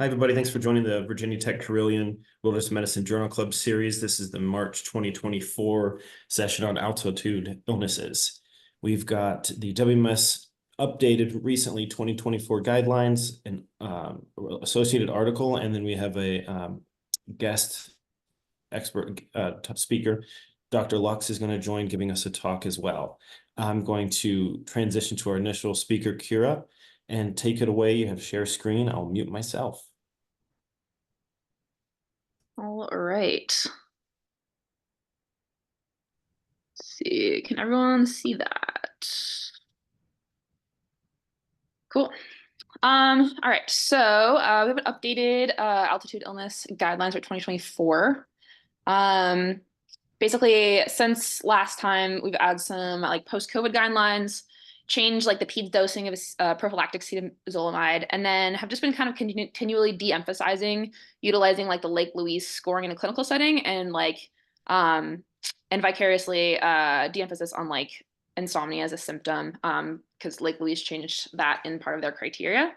Hi, everybody. Thanks for joining the Virginia Tech Carilion Wilderness Medicine Journal Club series. This is the March 2024 session on altitude illnesses. We've got the WMS updated recently 2024 guidelines and associated article, and then we have a guest expert speaker. Dr. Lux is going to join giving us a talk as well. I'm going to transition to our initial speaker, Kira, and take it away. You have share screen. I'll mute myself. All right. Let's see, can everyone see that? Cool. All right, so we have an updated altitude illness guidelines for 2024. Basically, since last time, we've added some like post-COVID guidelines, changed like the peds dosing of prophylactic acetazolamide, and then have just been kind of continually de-emphasizing utilizing like the Lake Louise scoring in a clinical setting and vicariously de-emphasis on like insomnia as a symptom because Lake Louise changed that in part of their criteria.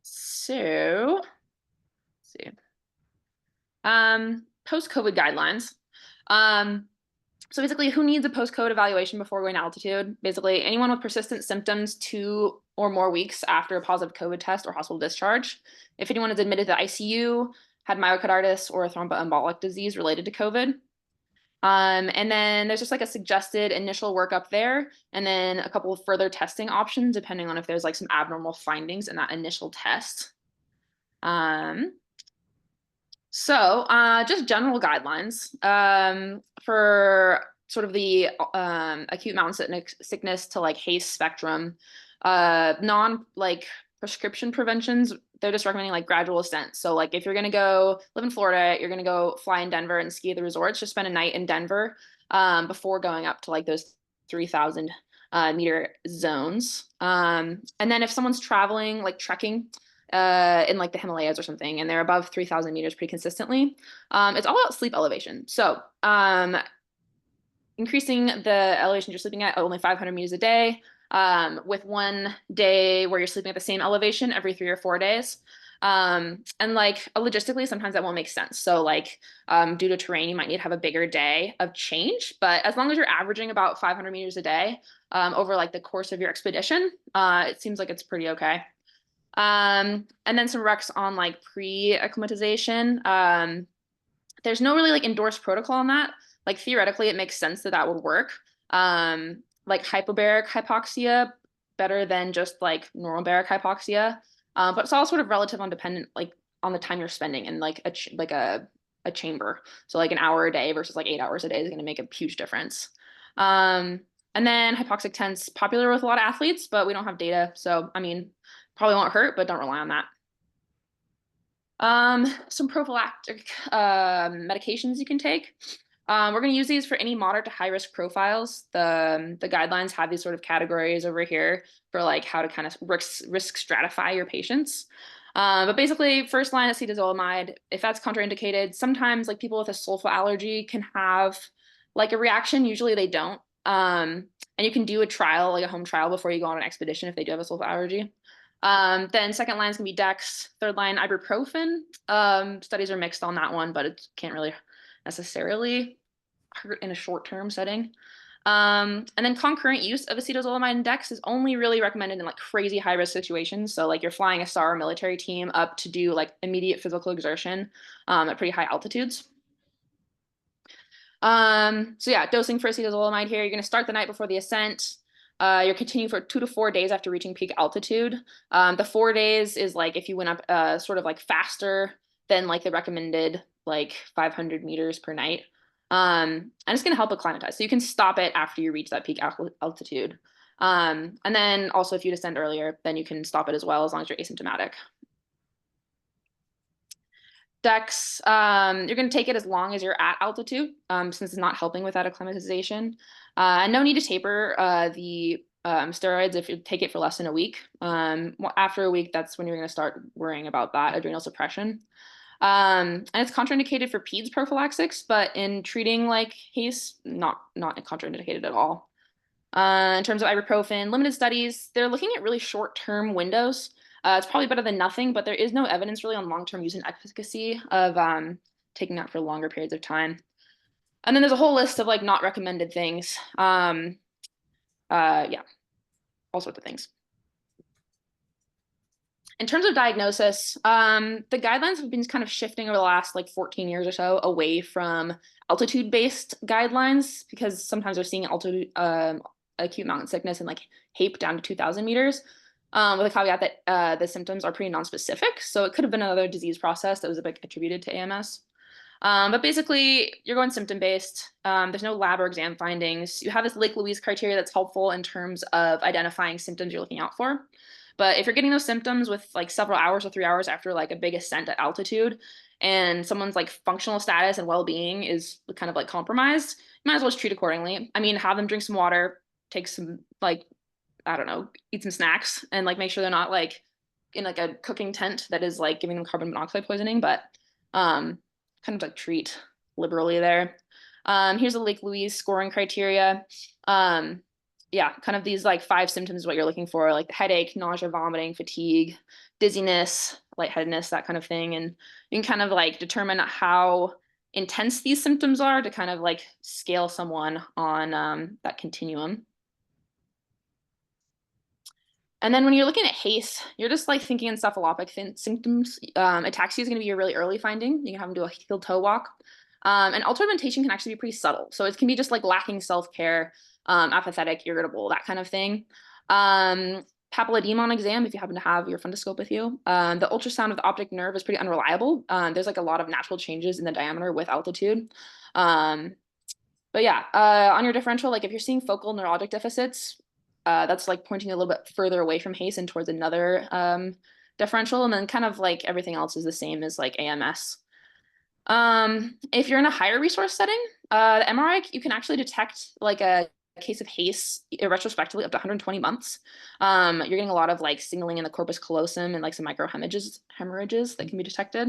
So let's see. Post-COVID guidelines. So basically, who needs a post-COVID evaluation before going to altitude? Basically, anyone with persistent symptoms 2 or more weeks after a positive COVID test or hospital discharge. If anyone is admitted to the ICU, had myocarditis or a thromboembolic disease related to COVID. And then there's just like a suggested initial workup there, and then a couple of further testing options depending on if there's like some abnormal findings in that initial test. So just general guidelines for sort of the acute mountain sickness to like HACE spectrum, non like prescription preventions, they're just recommending like gradual ascent. So like if you're gonna go live in Florida, you're gonna go fly in Denver and ski at the resorts, just spend a night in Denver before going up to like those 3,000 meter zones. And then if someone's traveling, like trekking, in like the Himalayas or something, and they're above 3,000 meters pretty consistently. It's all about sleep elevation. So increasing the elevation you're sleeping at only 500 meters a day, with one day where you're sleeping at the same elevation every 3 or 4 days. And like logistically, sometimes that won't make sense. So like due to terrain, you might need to have a bigger day of change. But as long as you're averaging about 500 meters a day over like the course of your expedition, it seems like it's pretty okay. And then some recs on like pre-acclimatization. There's no really like endorsed protocol on that. Like theoretically, it makes sense that that would work. Like hypobaric hypoxia, better than just like normobaric hypoxia. But it's all sort of relative on dependent like on the time you're spending in like a chamber. So like an hour a day versus like 8 hours a day is going to make a huge difference. And then hypoxic tense, popular with a lot of athletes, but we don't have data. So I mean, probably won't hurt, but don't rely on that. Some prophylactic medications you can take. We're going to use these for any moderate to high risk profiles. The guidelines have these sort of categories over here for like how to kind of risk stratify your patients. But basically, first line acetazolamide, if that's contraindicated, sometimes like people with a sulfa allergy can have like a reaction. Usually they don't. And you can do a trial, like a home trial, before you go on an expedition if they do have a sulfa allergy. Then second line is gonna be Dex. Third line, ibuprofen. Studies are mixed on that one, but it can't really necessarily hurt in a short-term setting. And then concurrent use of acetazolamide and Dex is only really recommended in like crazy high-risk situations. So like you're flying a SAR military team up to do like immediate physical exertion at pretty high altitudes. So yeah, dosing for acetazolamide here. You're gonna start the night before the ascent. You're continuing for 2 to 4 days after reaching peak altitude. The 4 days is like if you went up sort of like faster than like the recommended like 500 meters per night. And it's going to help acclimatize. So you can stop it after you reach that peak altitude. And then also if you descend earlier, then you can stop it as well as long as you're asymptomatic. Dex, you're going to take it as long as you're at altitude, since it's not helping with that acclimatization. And no need to taper the steroids if you take it for less than a week. After a week, that's when you're going to start worrying about that adrenal suppression. And it's contraindicated for peds prophylaxis, but in treating like HACE, not contraindicated at all. In terms of ibuprofen, limited studies, they're looking at really short-term windows. It's probably better than nothing, but there is no evidence really on long-term use and efficacy of taking that for longer periods of time. And then there's a whole list of like not recommended things. Yeah, all sorts of things. In terms of diagnosis, the guidelines have been kind of shifting over the last like 14 years or so away from altitude-based guidelines because sometimes we're seeing altitude acute mountain sickness and like HAPE down to 2,000 meters, with a caveat that the symptoms are pretty nonspecific. So it could have been another disease process that was a bit attributed to AMS. But basically, you're going symptom-based. There's no lab or exam findings. You have this Lake Louise criteria that's helpful in terms of identifying symptoms you're looking out for. But if you're getting those symptoms with like several hours or 3 hours after like a big ascent at altitude, and someone's like functional status and well-being is kind of like compromised, you might as well just treat accordingly. I mean, have them drink some water, take some like, I don't know, eat some snacks, and like make sure they're not like in like a cooking tent that is like giving them carbon monoxide poisoning. But kind of like treat liberally there. Here's a Lake Louise scoring criteria. Yeah, kind of these like 5 symptoms what you're looking for, like the headache, nausea, vomiting, fatigue, dizziness, lightheadedness, that kind of thing. And you can kind of like determine how intense these symptoms are to kind of like scale someone on that continuum. And then when you're looking at HACE, you're just like thinking encephalopathic symptoms. Ataxia is going to be a really early finding. You can have them do a heel toe walk. And altermentation can actually be pretty subtle. So it can be just like lacking self-care, apathetic, irritable, that kind of thing. Papilledema on exam, if you happen to have your fundoscope with you. The ultrasound of the optic nerve is pretty unreliable. There's like a lot of natural changes in the diameter with altitude. But yeah, on your differential, like if you're seeing focal neurologic deficits, that's like pointing a little bit further away from HACE and towards another differential. And then kind of like everything else is the same as like AMS. If you're in a higher resource setting, the MRI, you can actually detect like a case of HACE retrospectively up to 120 months. You're getting a lot of like signaling in the corpus callosum and like some hemorrhages that can be detected.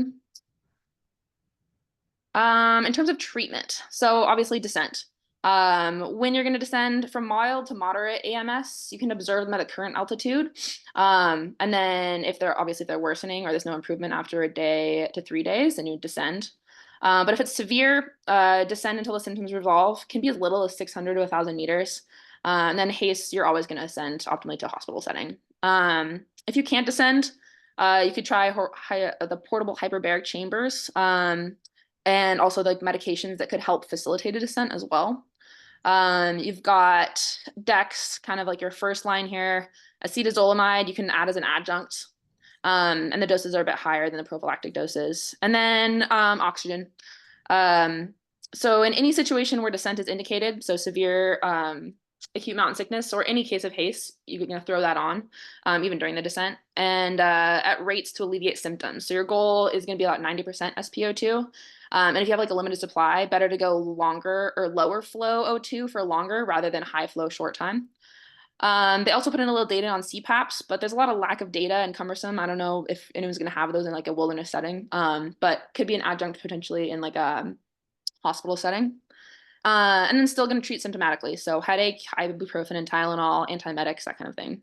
In terms of treatment, so obviously descent. When you're going to descend from mild to moderate AMS, you can observe them at a current altitude. And then if they're worsening or there's no improvement after a day to 3 days, then you descend. But if it's severe, descend until the symptoms resolve, can be as little as 600 to 1,000 meters. And then HACE, you're always going to ascend optimally to a hospital setting. If you can't descend, you could try the portable hyperbaric chambers, and also the medications that could help facilitate a descent as well. You've got Dex, kind of like your first line here. Acetazolamide, you can add as an adjunct. And the doses are a bit higher than the prophylactic doses. And then oxygen. So in any situation where descent is indicated, so severe acute mountain sickness or any case of HACE, you're going to throw that on even during the descent, and at rates to alleviate symptoms. So your goal is going to be about 90% SpO2. And if you have like a limited supply, better to go longer or lower flow O2 for longer rather than high flow short time. They also put in a little data on CPAPs, but there's a lot of lack of data and cumbersome. I don't know if anyone's going to have those in like a wilderness setting, but could be an adjunct potentially in like a hospital setting. And then still going to treat symptomatically. So headache, ibuprofen and Tylenol, antiemetics, that kind of thing.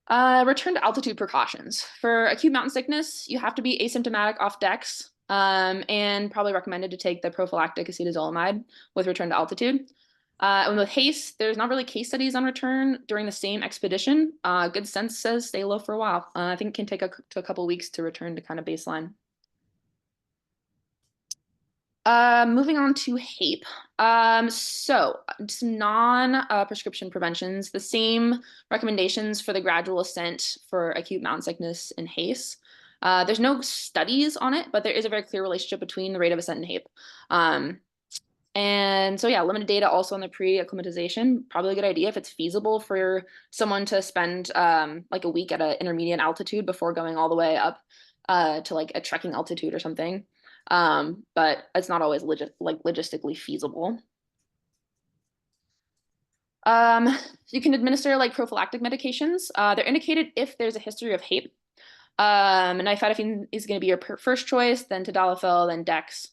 Return to altitude precautions. For acute mountain sickness, you have to be asymptomatic off Dex, and probably recommended to take the prophylactic acetazolamide with return to altitude. And with HACE, there's not really case studies on return during the same expedition. Good sense says stay low for a while. I think it can take a couple weeks to return to kind of baseline. Moving on to HAPE. So some non-prescription preventions, the same recommendations for the gradual ascent for acute mountain sickness and HACE. There's no studies on it, but there is a very clear relationship between the rate of ascent and HAPE. And so yeah, limited data also on the pre-acclimatization, probably a good idea if it's feasible for someone to spend like a week at an intermediate altitude before going all the way up to like a trekking altitude or something. But it's not always logistically feasible. You can administer like prophylactic medications. They're indicated if there's a history of HAPE. Nifedipine is going to be your first choice, then tadalafil, then Dex.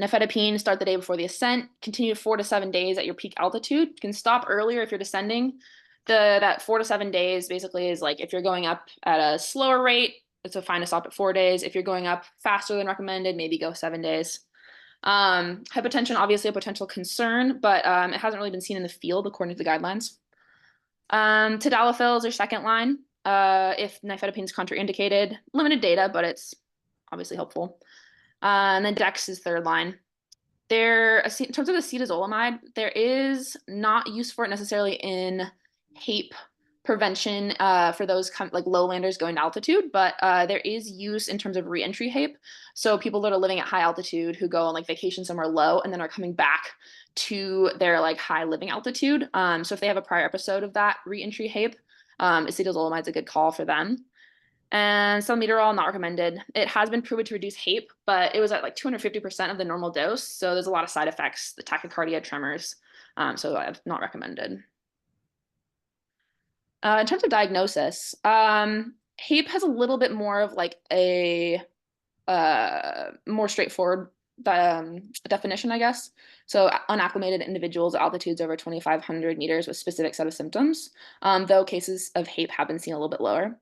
Nifedipine, start the day before the ascent, continue 4 to 7 days at your peak altitude. You can stop earlier if you're descending. that 4 to 7 days basically is like if you're going up at a slower rate, it's fine to stop at 4 days. If you're going up faster than recommended, maybe go 7 days. Hypotension, obviously a potential concern, but it hasn't really been seen in the field according to the guidelines. Tadalafil is your second line. If nifedipine is contraindicated, limited data, but it's obviously helpful. And then Dex is third line. In terms of acetazolamide, there is not use for it necessarily in HAPE prevention for those like lowlanders going to altitude, but there is use in terms of reentry HAPE. So people that are living at high altitude who go on like vacation somewhere low and then are coming back to their like high living altitude. So if they have a prior episode of that reentry HAPE, acetazolamide is a good call for them. And salmeterol, not recommended. It has been proven to reduce HAPE, but it was at like 250% of the normal dose. So there's a lot of side effects, the tachycardia, tremors. So I've not recommended. In terms of diagnosis, HAPE has a little bit more of like a more straightforward definition, I guess. So unacclimated individuals at altitudes over 2,500 meters with specific set of symptoms, though cases of HAPE have been seen a little bit lower.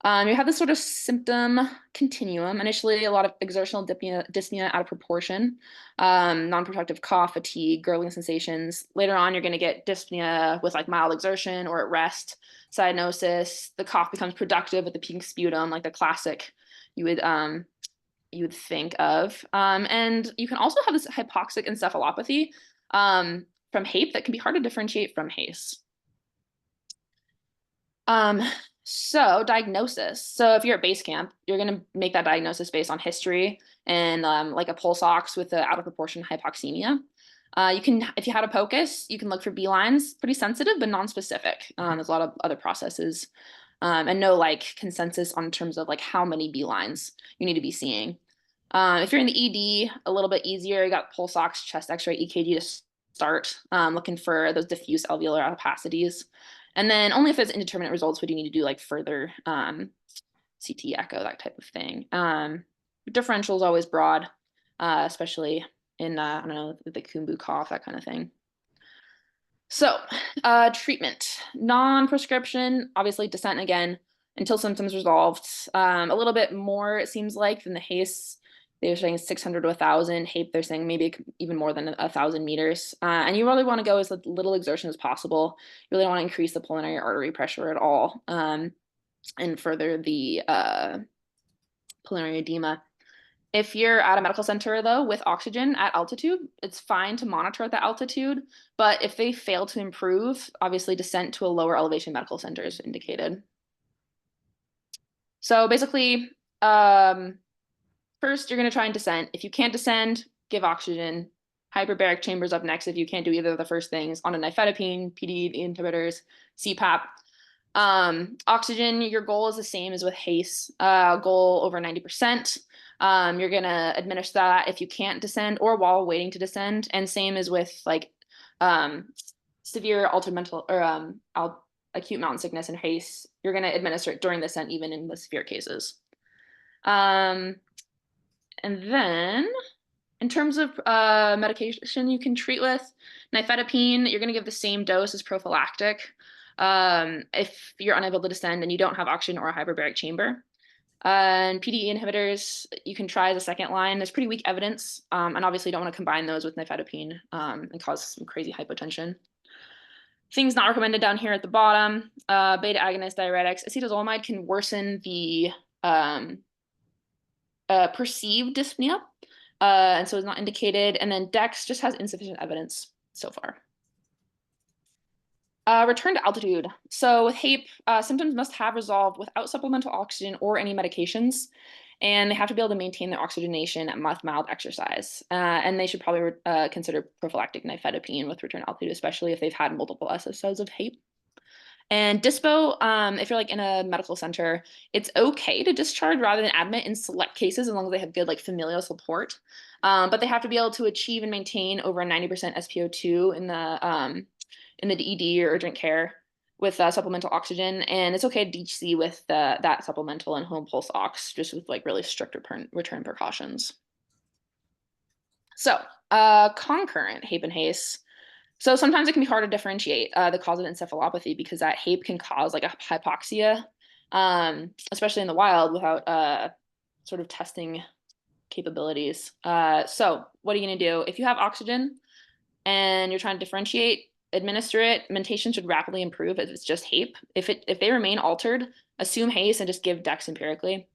You have this sort of symptom continuum. Initially, a lot of exertional dyspnea out of proportion, non-productive cough, fatigue, gurgling sensations. Later on, you're going to get dyspnea with like mild exertion or at rest, cyanosis. The cough becomes productive with the peak sputum, like the classic you would think of. And you can also have this hypoxic encephalopathy from HAPE that can be hard to differentiate from HACE. So diagnosis. So if you're at base camp, you're going to make that diagnosis based on history and like a pulse ox with the out of proportion hypoxemia. You can, if you had a POCUS, you can look for B lines, pretty sensitive, but non-specific. There's a lot of other processes and no like consensus on terms of like how many B lines you need to be seeing. If you're in the ED, a little bit easier, you got pulse ox, chest x-ray, EKG to start looking for those diffuse alveolar opacities. And then only if there's indeterminate results would you need to do like further CT echo, that type of thing. Differential is always broad, especially in, I don't know, the Kumbu cough, that kind of thing. So treatment, non-prescription, obviously descent again until symptoms resolved. A little bit more, it seems like, than the HACE. They're saying 600 to 1,000. HAPE, they're saying maybe even more than 1,000 meters. And you really want to go as little exertion as possible. You really don't want to increase the pulmonary artery pressure at all and further the pulmonary edema. If you're at a medical center, though, with oxygen at altitude, it's fine to monitor at the altitude. But if they fail to improve, obviously descent to a lower elevation medical center is indicated. So basically, first, you're going to try and descend. If you can't descend, give oxygen. Hyperbaric chambers up next if you can't do either of the first things. On a nifedipine, PD inhibitors, CPAP. Oxygen, your goal is the same as with HACE, goal over 90%. You're going to administer that if you can't descend or while waiting to descend. And same as with like severe altered mental or acute mountain sickness and HACE. You're going to administer it during the descent, even in the severe cases. And then in terms of medication you can treat with, nifedipine, you're going to give the same dose as prophylactic if you're unable to descend and you don't have oxygen or a hyperbaric chamber. And PDE inhibitors, you can try as a second line. There's pretty weak evidence, and obviously you don't want to combine those with nifedipine and cause some crazy hypotension. Things not recommended down here at the bottom, beta agonist diuretics. Acetazolamide can worsen the perceived dyspnea, and so it's not indicated. And then Dex just has insufficient evidence so far. Return to altitude. So with HAPE, symptoms must have resolved without supplemental oxygen or any medications, and they have to be able to maintain their oxygenation at mild exercise. And they should probably consider prophylactic nifedipine with return to altitude, especially if they've had multiple episodes of HAPE. And dispo, if you're like in a medical center, it's okay to discharge rather than admit in select cases as long as they have good like familial support. But they have to be able to achieve and maintain over a 90% SpO2 in the ED or urgent care with supplemental oxygen. And it's okay to DHC with that supplemental and home pulse ox, just with like really strict return precautions. So concurrent HAPE and HACE. So sometimes it can be hard to differentiate the cause of encephalopathy because that HAPE can cause like a hypoxia, especially in the wild without sort of testing capabilities. So what are you going to do? If you have oxygen and you're trying to differentiate, administer it. Mentation should rapidly improve if it's just HAPE. If they remain altered, assume HACE and just give DEX empirically.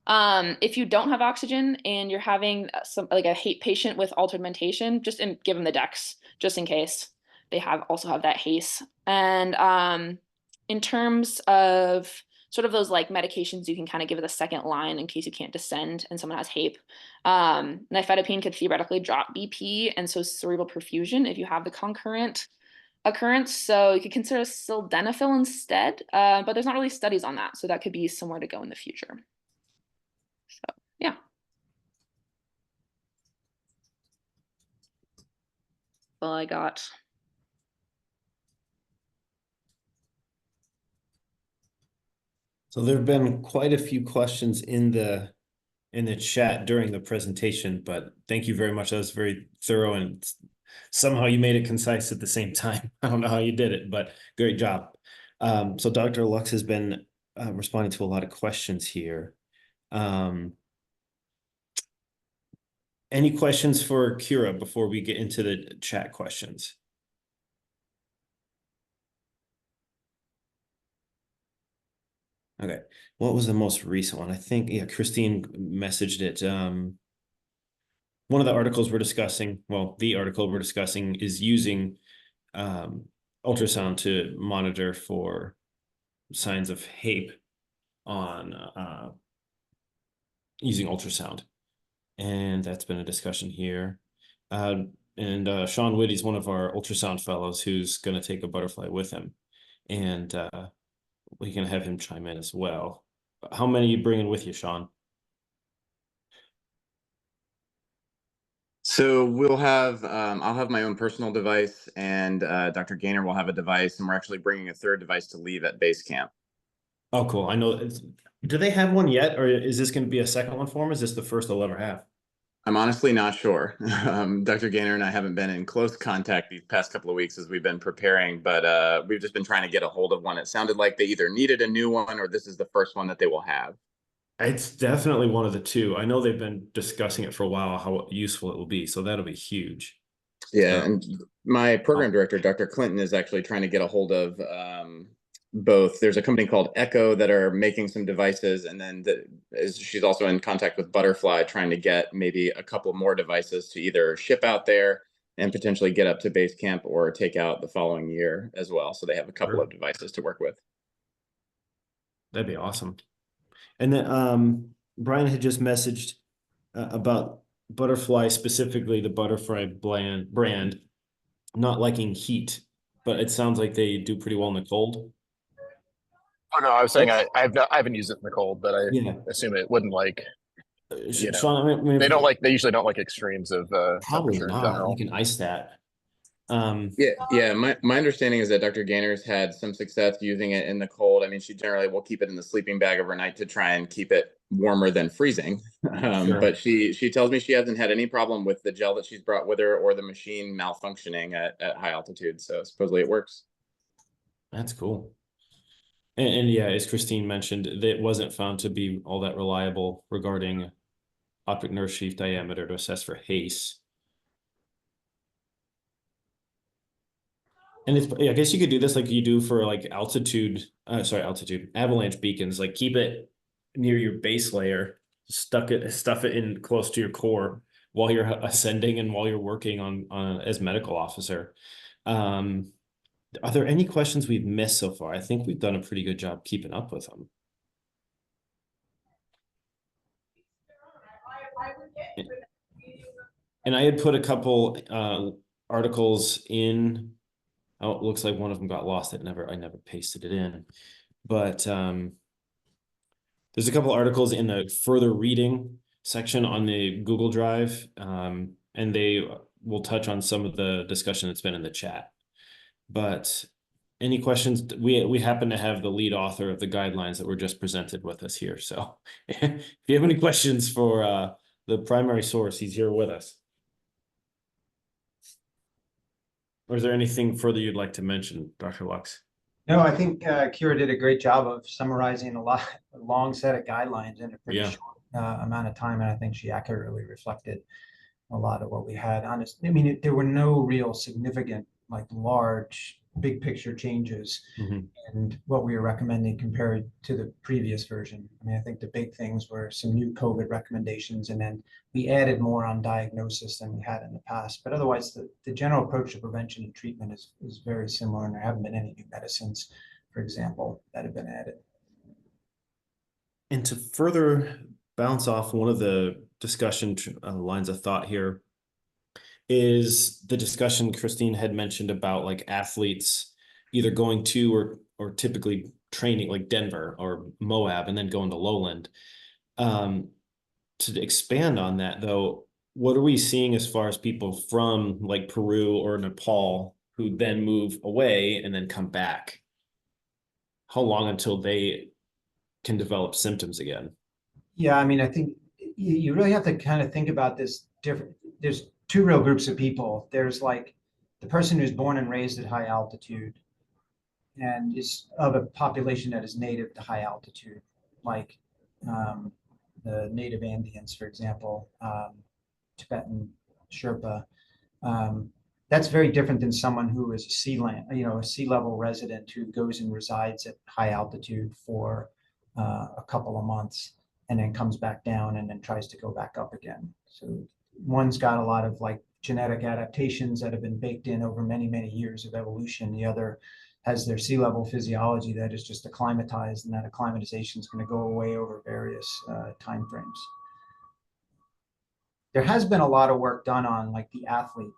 If you don't have oxygen and you're having some like a HAPE patient with altered mentation, just give them the DEX just in case they also have that HACE. And in terms of sort of those like medications you can kind of give it a second line in case you can't descend and someone has HAPE. Nifedipine could theoretically drop BP and so cerebral perfusion if you have the concurrent occurrence. So you could consider sildenafil instead, but there's not really studies on that. So that could be somewhere to go in the future. So yeah. Well, I got. So there have been quite a few questions in the chat during the presentation, but thank you very much. That was very thorough and somehow you made it concise at the same time. I don't know how you did it, but great job. So Dr. Lux has been responding to a lot of questions here. Any questions for Kira before we get into the chat questions? Okay, what was the most recent one? I think, yeah, Christine messaged it. One of the articles we're discussing, well, the article we're discussing is using ultrasound to monitor for signs of HAPE on using ultrasound. And that's been a discussion here. And Sean Whitty's one of our ultrasound fellows who's going to take a butterfly with him. And we can have him chime in as well. How many are you bringing with you, Sean? So we'll have, I'll have my own personal device, and Dr. Gaynor will have a device, and we're actually bringing a third device to leave at base camp. Oh, cool. I know. Do they have one yet, or is this going to be a second one for them? Is this the first they'll ever have? I'm honestly not sure. Dr. Gaynor and I haven't been in close contact these past couple of weeks as we've been preparing, but we've just been trying to get a hold of one. It sounded like they either needed a new one or this is the first one that they will have. It's definitely one of the two. I know they've been discussing it for a while, how useful it will be. So that'll be huge. Yeah, and my program director, Dr. Clinton, is actually trying to get a hold of both. There's a company called Echo that are making some devices, and then she's also in contact with Butterfly, trying to get maybe a couple more devices to either ship out there and potentially get up to base camp or take out the following year as well. So they have a couple of devices to work with. That'd be awesome. And then Brian had just messaged about Butterfly, specifically the Butterfly brand, not liking heat, but it sounds like they do pretty well in the cold. Oh no, I was saying I haven't used it in the cold, but I Yeah. assume it wouldn't like, Sean, I mean, they usually don't like extremes of probably temperature in not. general. You can ice that. Yeah. My understanding is that Dr. Gaynor's had some success using it in the cold. I mean, she generally will keep it in the sleeping bag overnight to try and keep it warmer than freezing. Sure. But she tells me she hasn't had any problem with the gel that she's brought with her or the machine malfunctioning at high altitude. So supposedly it works. That's cool. And yeah, as Christine mentioned, it wasn't found to be all that reliable regarding optic nerve sheath diameter to assess for HACE. And I guess you could do this like you do for like avalanche beacons, like keep it near your base layer, stuff it in close to your core while you're ascending and while you're working on as medical officer. Are there any questions we've missed so far? I think we've done a pretty good job keeping up with them. And I had put a couple articles in. Oh, it looks like one of them got lost. I never pasted it in. But there's a couple articles in the further reading section on the Google Drive, and they will touch on some of the discussion that's been in the chat. But any questions? We happen to have the lead author of the guidelines that were just presented with us here. So if you have any questions for the primary source, he's here with us. Or is there anything further you'd like to mention, Dr. Lux? No, I think Kira did a great job of summarizing a long set of guidelines in a pretty Yeah. short amount of time, and I think she accurately reflected a lot of what we had. Honestly, I mean, there were no real significant, like large, big picture changes and what we were recommending compared to the previous version. I mean, I think the big things were some new COVID recommendations, and then we added more on diagnosis than we had in the past. But otherwise, the general approach to prevention and treatment is very similar, and there haven't been any new medicines, for example, that have been added. And to further bounce off one of the discussion lines of thought here is the discussion Christine had mentioned about like athletes either going to or typically training like Denver or Moab and then going to Lowland. To expand on that though, what are we seeing as far as people from like Peru or Nepal who then move away and then come back? How long until they can develop symptoms again? Yeah, I mean, I think you really have to kind of think about this different. There's two real groups of people. There's like the person who's born and raised at high altitude and is of a population that is native to high altitude, like the native Andeans, for example, Tibetan Sherpa. That's very different than someone who is a sea level resident who goes and resides at high altitude for a couple of months and then comes back down and then tries to go back up again. So one's got a lot of like genetic adaptations that have been baked in over many, many years of evolution. The other has their sea level physiology that is just acclimatized, and that acclimatization is going to go away over various time frames. There has been a lot of work done on like the athlete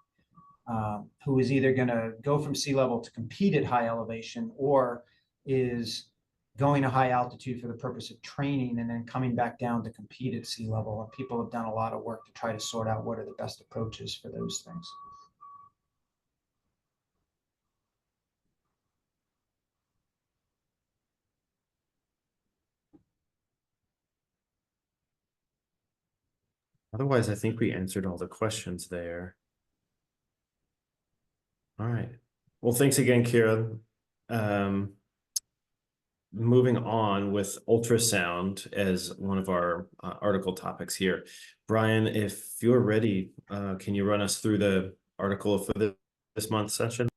who is either going to go from sea level to compete at high elevation or is going to high altitude for the purpose of training and then coming back down to compete at sea level. And people have done a lot of work to try to sort out what are the best approaches for those things. Otherwise, I think we answered all the questions there. All right. Well, thanks again, Kira. Moving on with ultrasound as one of our article topics here. Brian, if you're ready, can you run us through the article for this month's session?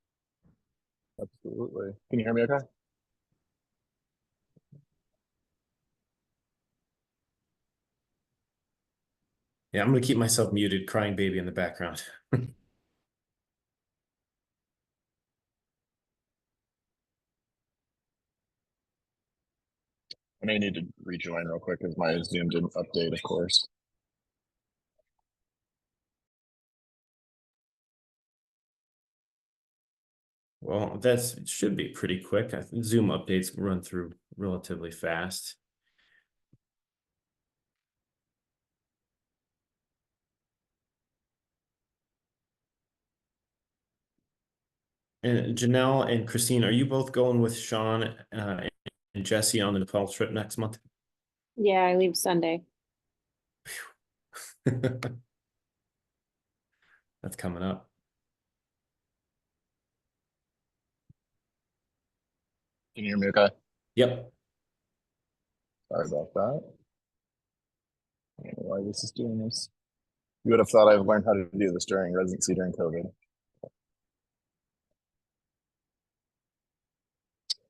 Absolutely. Can you hear me okay? Yeah, I'm going to keep myself muted, crying baby in the background. I may need to rejoin real quick because my Zoom didn't update, of course. Well, that should be pretty quick. I think Zoom updates run through relatively fast. And Janelle and Christine, are you both going with Sean and Jesse on the Nepal trip next month? Yeah, I leave Sunday. That's coming up. Can you hear me okay? Yep. Sorry about that. I don't know why this is doing this. You would have thought I've learned how to do this during residency during COVID.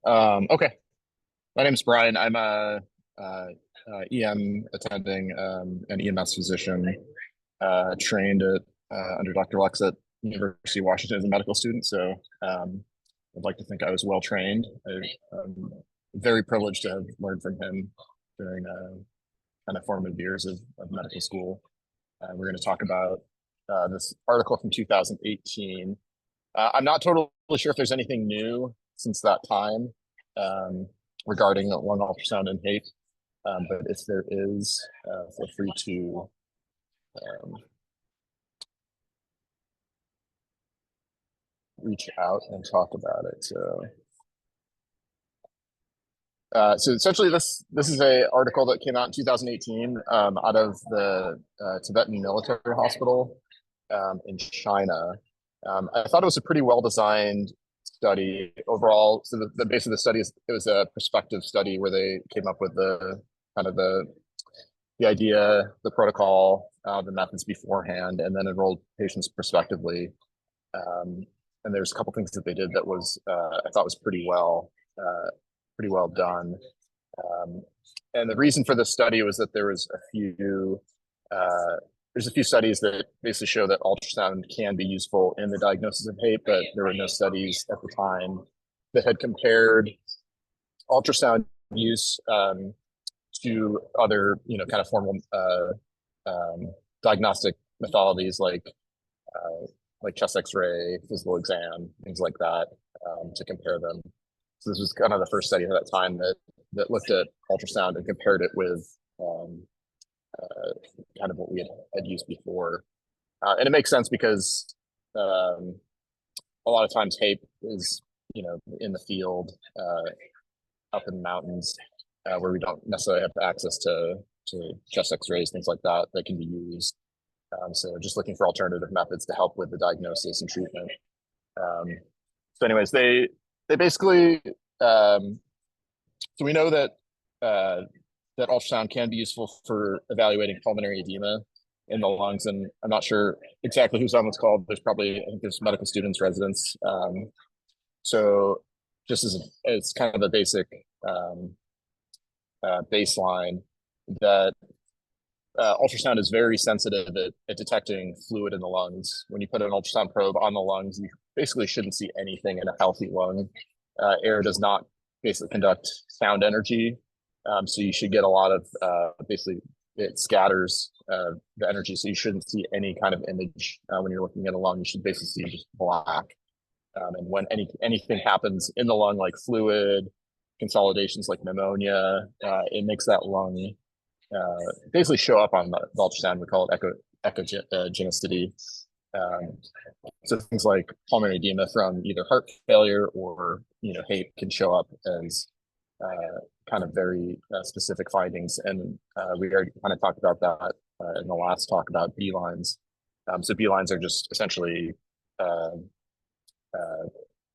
Okay. My name's Brian. I'm a EM attending an EMS physician trained at under Dr. Lux at University of Washington as a medical student. So I'd like to think I was well trained. I'm very privileged to have learned from him during kind of formative years of medical school. We're going to talk about this article from 2018. I'm not totally sure if there's anything new since that time regarding lung ultrasound and HAPE, but if there is, feel free to reach out and talk about it. So essentially, this is a article that came out in 2018 out of the Tibetan military hospital in China. I thought it was a pretty well-designed study overall. So the base of the study is, it was a prospective study where they came up with the kind of the idea, the protocol, the methods beforehand, and then enrolled patients prospectively. And there's a couple things that they did that was I thought was pretty well done. And the reason for this study was that there was there's a few studies that basically show that ultrasound can be useful in the diagnosis of HAPE, but there were no studies at the time that had compared ultrasound use to other, kind of formal diagnostic methodologies like chest X-ray, physical exam, things like that, to compare them. So this was kind of the first study at that time that looked at ultrasound and compared it with kind of what we had used before. And it makes sense because a lot of times HAPE is, in the field, up in the mountains, where we don't necessarily have access to chest X-rays, things like that can be used. So just looking for alternative methods to help with the diagnosis and treatment. So anyways, they basically, so we know that that ultrasound can be useful for evaluating pulmonary edema in the lungs. And I'm not sure exactly who's on this call. There's probably, I think there's medical students, residents. So just as kind of a basic baseline, that ultrasound is very sensitive at detecting fluid in the lungs. When you put an ultrasound probe on the lungs, you basically shouldn't see anything in a healthy lung. Air does not basically conduct sound energy. So you should get a lot of, basically it scatters the energy. So you shouldn't see any kind of image when you're looking at a lung. You should basically see just black. And when anything happens in the lung, like fluid, consolidations like pneumonia, it makes that lung basically show up on the ultrasound. We call it echogenicity. So things like pulmonary edema from either heart failure or HAPE can show up as kind of very specific findings, and we already kind of talked about that in the last talk about B lines. So B lines are just essentially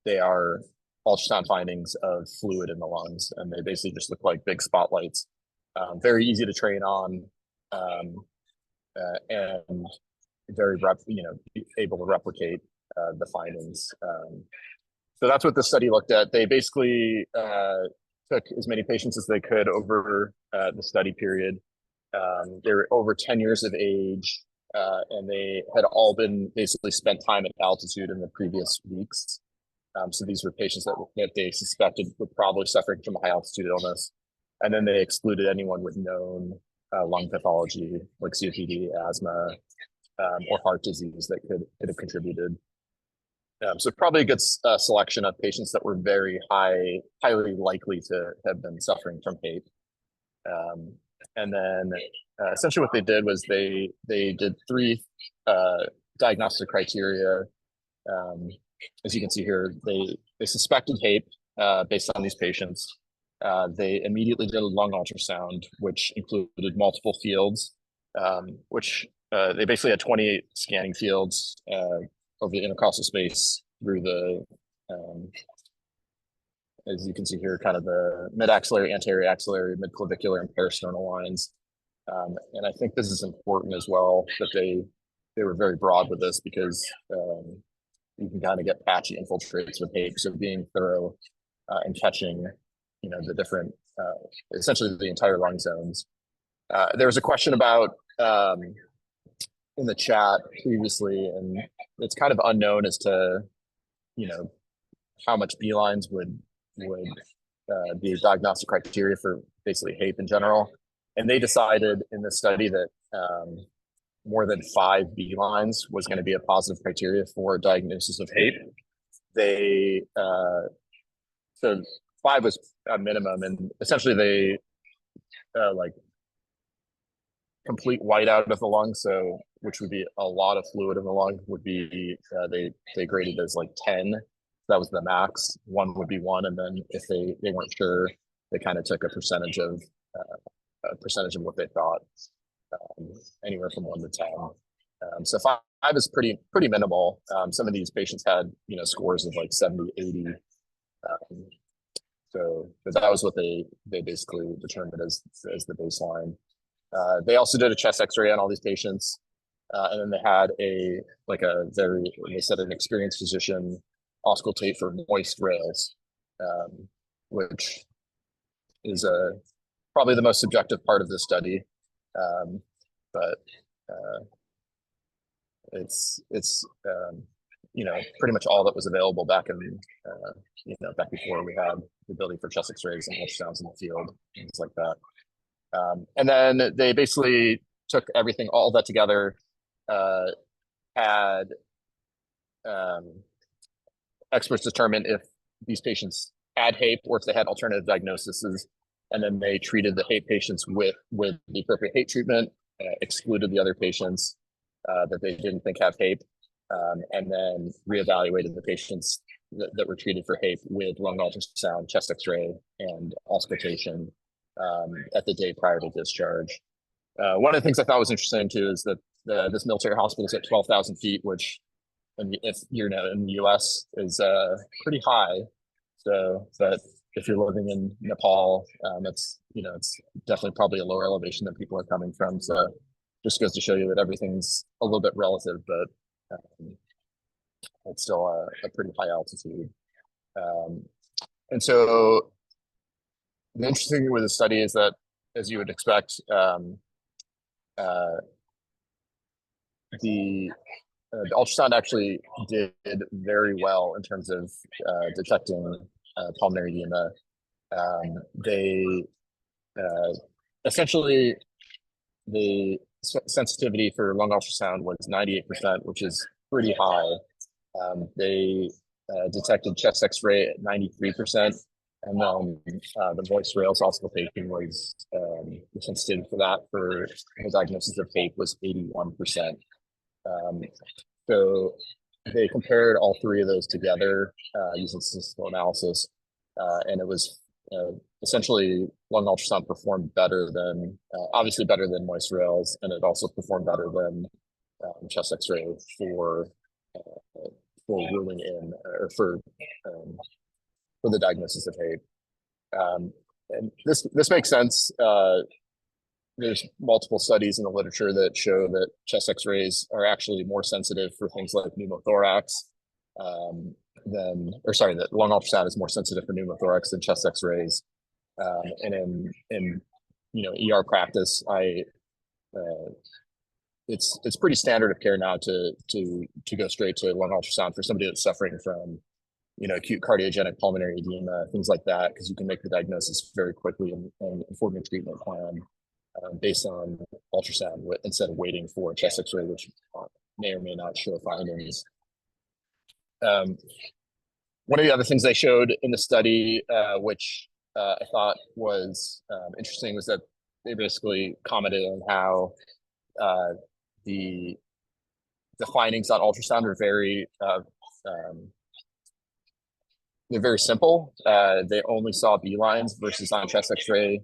they are ultrasound findings of fluid in the lungs, and they basically just look like big spotlights. Very easy to train on, and very able to replicate the findings. So that's what the study looked at. They basically took as many patients as they could over the study period. They were over 10 years of age, and they had all been basically spent time at altitude in the previous weeks. So these were patients that they suspected were probably suffering from a high altitude illness. And then they excluded anyone with known lung pathology like COPD, asthma, or heart disease that could have contributed. So probably a good selection of patients that were very highly likely to have been suffering from HAPE. And then essentially what they did was they did 3 diagnostic criteria. As you can see here, they suspected HAPE based on these patients. They immediately did a lung ultrasound, which included multiple fields, which they basically had 28 scanning fields over the intercostal space through the, as you can see here, kind of the mid-axillary, anterior axillary, mid-clavicular, and parasternal lines. And I think this is important as well, that they were very broad with this, because you can kind of get patchy infiltrates with HAPE. So being thorough and catching, the different, essentially the entire lung zones. There was a question about in the chat previously, and it's kind of unknown as to, how much B lines would be a diagnostic criteria for basically HAPE in general. And they decided in this study that more than 5 B lines was going to be a positive criteria for diagnosis of HAPE. They so 5 was a minimum, and essentially they like complete whiteout of the lung, so which would be a lot of fluid in the lung, would be they graded as like 10. That was the max. 1 would be 1, and then if they weren't sure, they kind of took a percentage of what they thought, anywhere from 1 to 10. So 5 is pretty minimal. Some of these patients had, scores of like 70, 80. But that was what they basically determined as the baseline. They also did a chest X-ray on all these patients, and then they had they said an experienced physician auscultate for moist rails, which is probably the most subjective part of the study, but it's pretty much all that was available back back before we had the ability for chest X-rays and ultrasounds in the field, things like that. And then they basically took everything, all that together, had experts determine if these patients had HAPE or if they had alternative diagnoses, and then they treated the HAPE patients with the appropriate HAPE treatment, excluded the other patients that they didn't think have HAPE, and then reevaluated the patients that were treated for HAPE with lung ultrasound, chest X-ray, and auscultation at the day prior to discharge. One of the things I thought was interesting too is that this military hospital is at 12,000 feet, which, if you're now in the U.S., is pretty high. But if you're living in Nepal, it's definitely probably a lower elevation than people are coming from. So just goes to show you that everything's a little bit relative, but it's still a pretty high altitude. And so the interesting thing with the study is that, as you would expect, the ultrasound actually did very well in terms of detecting pulmonary edema. They essentially, the sensitivity for lung ultrasound was 98%, which is pretty high. They detected chest X-ray at 93%, and then the voice rails auscultation was the sensitivity for that for the diagnosis of HAPE was 81%. So they compared all three of those together using statistical analysis, and it was essentially lung ultrasound performed better than, obviously better than moist rails, and it also performed better than chest X-ray for ruling in or for the diagnosis of HAPE. And this makes sense. There's multiple studies in the literature that show that chest X-rays are actually more sensitive for things like pneumothorax that lung ultrasound is more sensitive for pneumothorax than chest X-rays. And in ER practice, it's pretty standard of care now to go straight to lung ultrasound for somebody that's suffering from acute cardiogenic pulmonary edema, things like that, because you can make the diagnosis very quickly and inform your treatment plan based on ultrasound instead of waiting for a chest X-ray, which may or may not show findings. One of the other things they showed in the study, which I thought was interesting, was that they basically commented on how the findings on ultrasound are they're very simple. They only saw B lines versus on chest X-ray.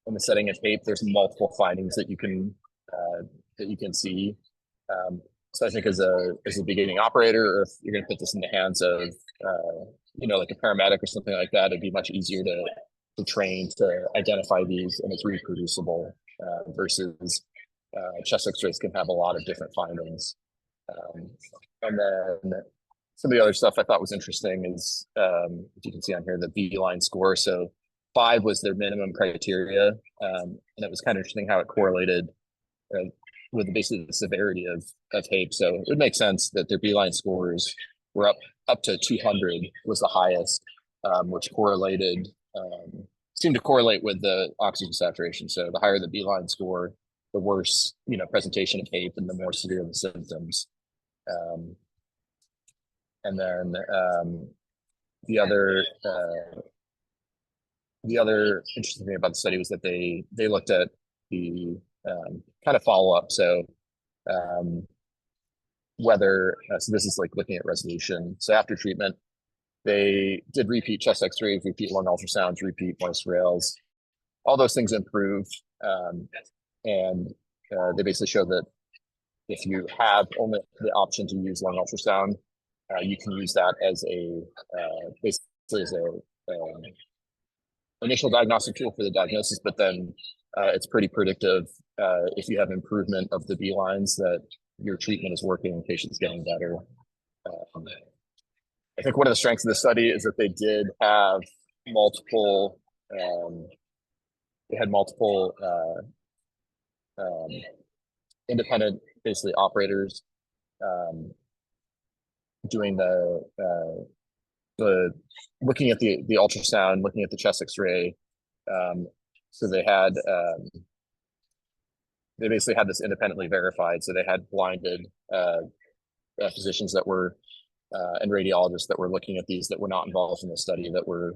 In the setting of HAPE, there's multiple findings that you can see. So I think as a beginning operator, or if you're going to put this in the hands of like a paramedic or something like that, it'd be much easier to train to identify these, and it's reproducible versus chest X-rays can have a lot of different findings. And then some of the other stuff I thought was interesting is, if you can see on here, the B-line score. So 5 was their minimum criteria, and it was kind of interesting how it correlated with basically the severity of HAPE. So it would make sense that their B-line scores were up to 200 was the highest, which seemed to correlate with the oxygen saturation. So the higher the B-line score, the worse presentation of HAPE and the more severe the symptoms. And then the other interesting thing about the study was that they looked at the kind of follow-up. So so this is like looking at resolution. So after treatment, they did repeat chest X-rays, repeat lung ultrasounds, repeat voice rails. All those things improved, and they basically showed that if you have only the option to use lung ultrasound, you can use that as a basically as a initial diagnostic tool for the diagnosis, but then it's pretty predictive if you have improvement of the B lines that your treatment is working, patient's getting better. I think one of the strengths of the study is that they did have multiple, independent, basically operators doing the looking at the ultrasound, looking at the chest X-ray. So they basically had this independently verified. So they had blinded physicians that were and radiologists that were looking at these that were not involved in the study, that were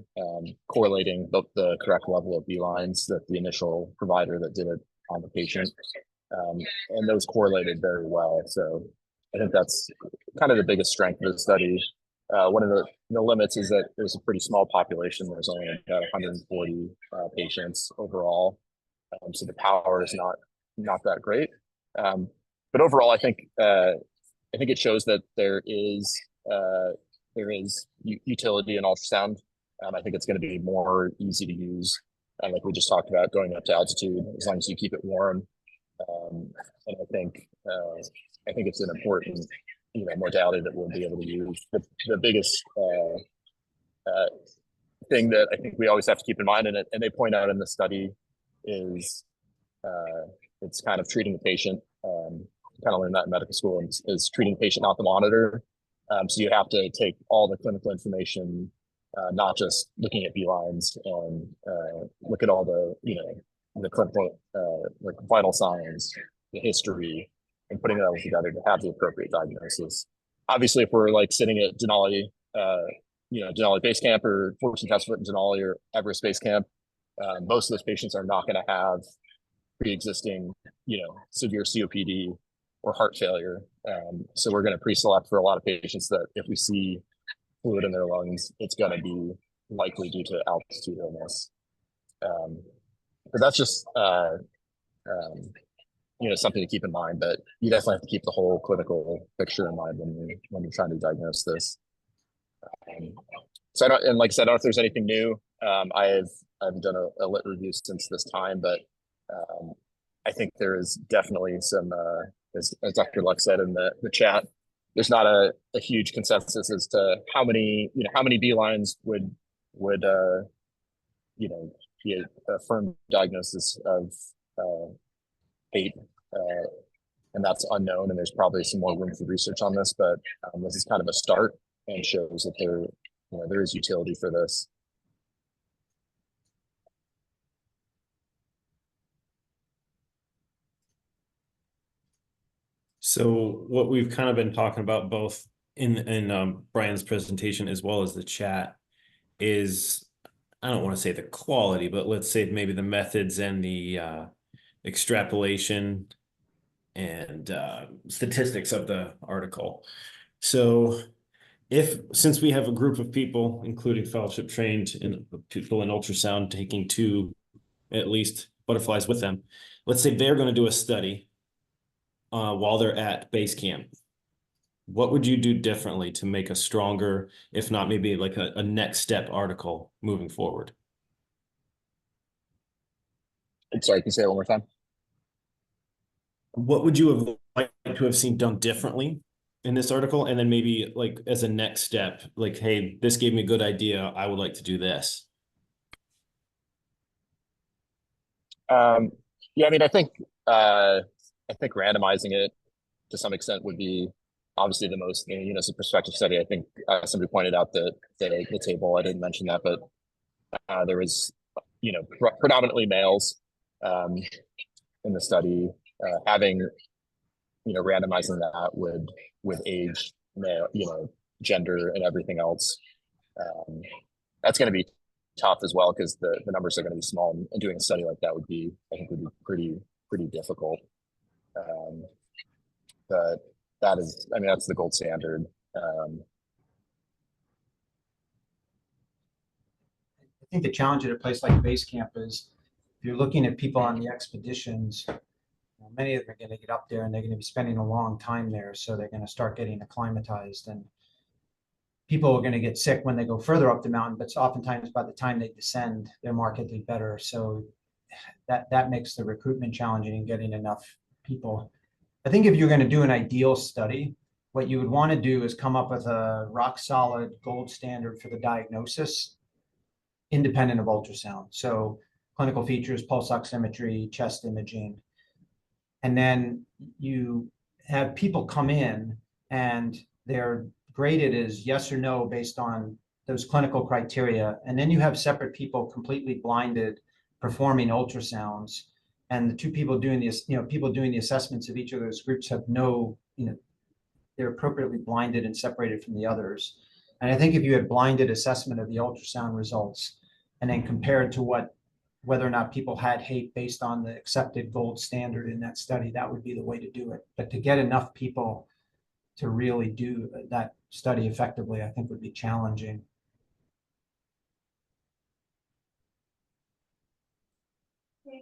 correlating the correct level of B lines that the initial provider that did it on the patient. And those correlated very well. So I think that's kind of the biggest strength of the study. One of the limits is that there's a pretty small population. There's only about 140 patients overall. So the power is not that great. But overall, I think it shows that there is utility in ultrasound. I think it's going to be more easy to use, like we just talked about, going up to altitude as long as you keep it warm. And I think it's an important modality that we'll be able to use. The biggest thing that I think we always have to keep in mind, and they point out in the study, is it's kind of treating the patient. Kind of learned that in medical school, is treating the patient, not the monitor. So you have to take all the clinical information, not just looking at B lines, and look at all the clinical like vital signs, the history, and putting it all together to have the appropriate diagnosis. Obviously, if we're like sitting at Denali, Denali Base Camp or 14,000 foot in Denali or Everest Base Camp, most of those patients are not going to have pre-existing, severe COPD or heart failure. So we're going to pre-select for a lot of patients that if we see fluid in their lungs, it's going to be likely due to altitude illness. But that's just something to keep in mind. But you definitely have to keep the whole clinical picture in mind when you're trying to diagnose this. So like I said, I don't know if there's anything new. I've done a lit review since this time, but I think there is definitely some, as Dr. Luck said in the chat, there's not a huge consensus as to how many B lines would be a firm diagnosis of hate, and that's unknown. And there's probably some more room for research on this, but this is kind of a start and shows that there is utility for this. So what we've kind of been talking about both in Brian's presentation as well as the chat is, I don't want to say the quality, but let's say maybe the methods and the extrapolation and statistics of the article. So since we have a group of people, including fellowship trained people in ultrasound, taking 2 at least butterflies with them, let's say they're going to do a study while they're at base camp, what would you do differently to make a stronger, if not maybe like a next step article moving forward? I'm sorry, can you say it one more time? What would you have liked to have seen done differently in this article? And then maybe like as a next step, like, hey, this gave me a good idea, I would like to do this. Yeah, I mean, I think randomizing it to some extent would be obviously the most, as a prospective study. I think somebody pointed out the table. I didn't mention that, but there was, predominantly males in the study. Having, randomizing that with age, male, gender, and everything else, that's going to be tough as well, because the numbers are going to be small, and doing a study like that would be pretty difficult. But that's the gold standard. I think the challenge at a place like base camp is if you're looking at people on the expeditions, Many of them are going to get up there and they're going to be spending a long time there. So they're going to start getting acclimatized, and people are going to get sick when they go further up the mountain, but oftentimes by the time they descend, they're markedly better. So that makes the recruitment challenging and getting enough people. I think if you're going to do an ideal study, what you would want to do is come up with a rock solid gold standard for the diagnosis, independent of ultrasound. So clinical features, pulse oximetry, chest imaging. And then you have people come in and they're graded as yes or no based on those clinical criteria. And then you have separate people completely blinded performing ultrasounds. And the two people doing this, people doing the assessments of each of those groups have no, they're appropriately blinded and separated from the others. And I think if you had blinded assessment of the ultrasound results and then compared to whether or not people had hate based on the accepted gold standard in that study, that would be the way to do it. But to get enough people to really do that study effectively, I think would be challenging.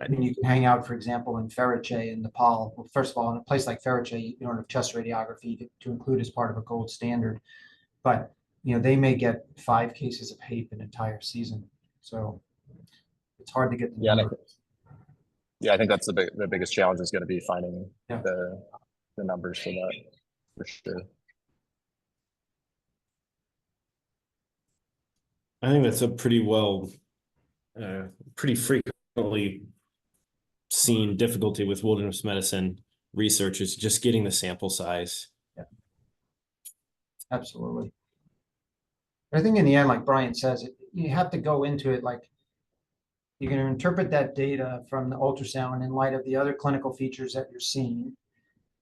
I mean, you can hang out, for example, in Ferice in Nepal. Well, first of all, in a place like Ferice, you don't have chest radiography to include as part of a gold standard, but they may get 5 cases of HAPE an entire season. So it's hard to get the numbers. I think that's the biggest challenge is going to be finding Yeah. the numbers for that, for sure. I think that's a pretty frequently seen difficulty with wilderness medicine research is just getting the sample size. Yeah. Absolutely. I think in the end, like Brian says, you have to go into it like you're going to interpret that data from the ultrasound in light of the other clinical features that you're seeing,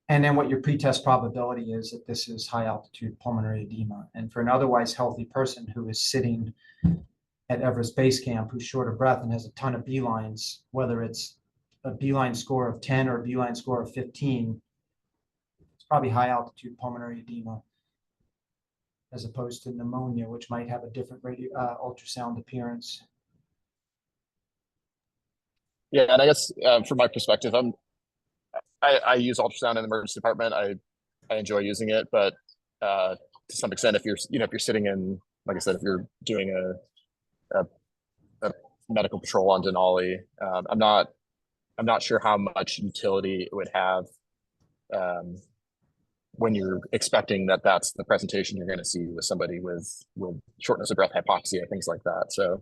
and then what your pretest probability is that this is high altitude pulmonary edema. And for an otherwise healthy person who is sitting at Everest Base Camp, who's short of breath and has a ton of B-lines, whether it's a B-line score of 10 or a B-line score of 15, it's probably high altitude pulmonary edema, as opposed to pneumonia, which might have a different ultrasound appearance. Yeah, and I guess from my perspective, I use ultrasound in the emergency department. I enjoy using it, but to some extent, if you're sitting in, like I said, if you're doing a medical patrol on Denali, I'm not sure how much utility it would have when you're expecting that's the presentation you're going to see with somebody with shortness of breath, hypoxia, things like that. So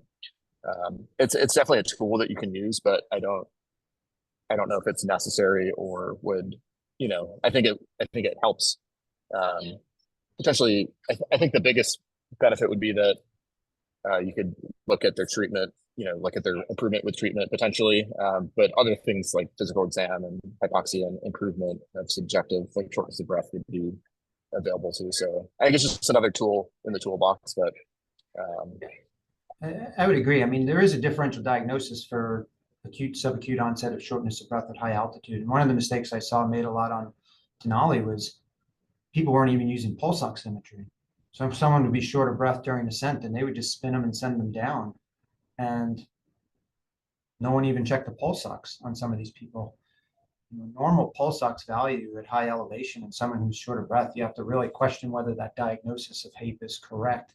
it's definitely a tool that you can use, but I don't know if it's necessary or would, I think it helps. Potentially, I think the biggest benefit would be that you could look at their treatment, look at their improvement with treatment potentially. But other things like physical exam and hypoxia and improvement of subjective, like shortness of breath, would be available too. So I think it's just another tool in the toolbox, but I would agree. I mean, there is a differential diagnosis for acute, subacute onset of shortness of breath at high altitude. And one of the mistakes I saw made a lot on Denali was people weren't even using pulse oximetry. So if someone would be short of breath during ascent, and they would just spin them and send them down. And no one even checked the pulse ox on some of these people. Normal pulse ox value at high elevation in someone who's short of breath, you have to really question whether that diagnosis of HAPE is correct.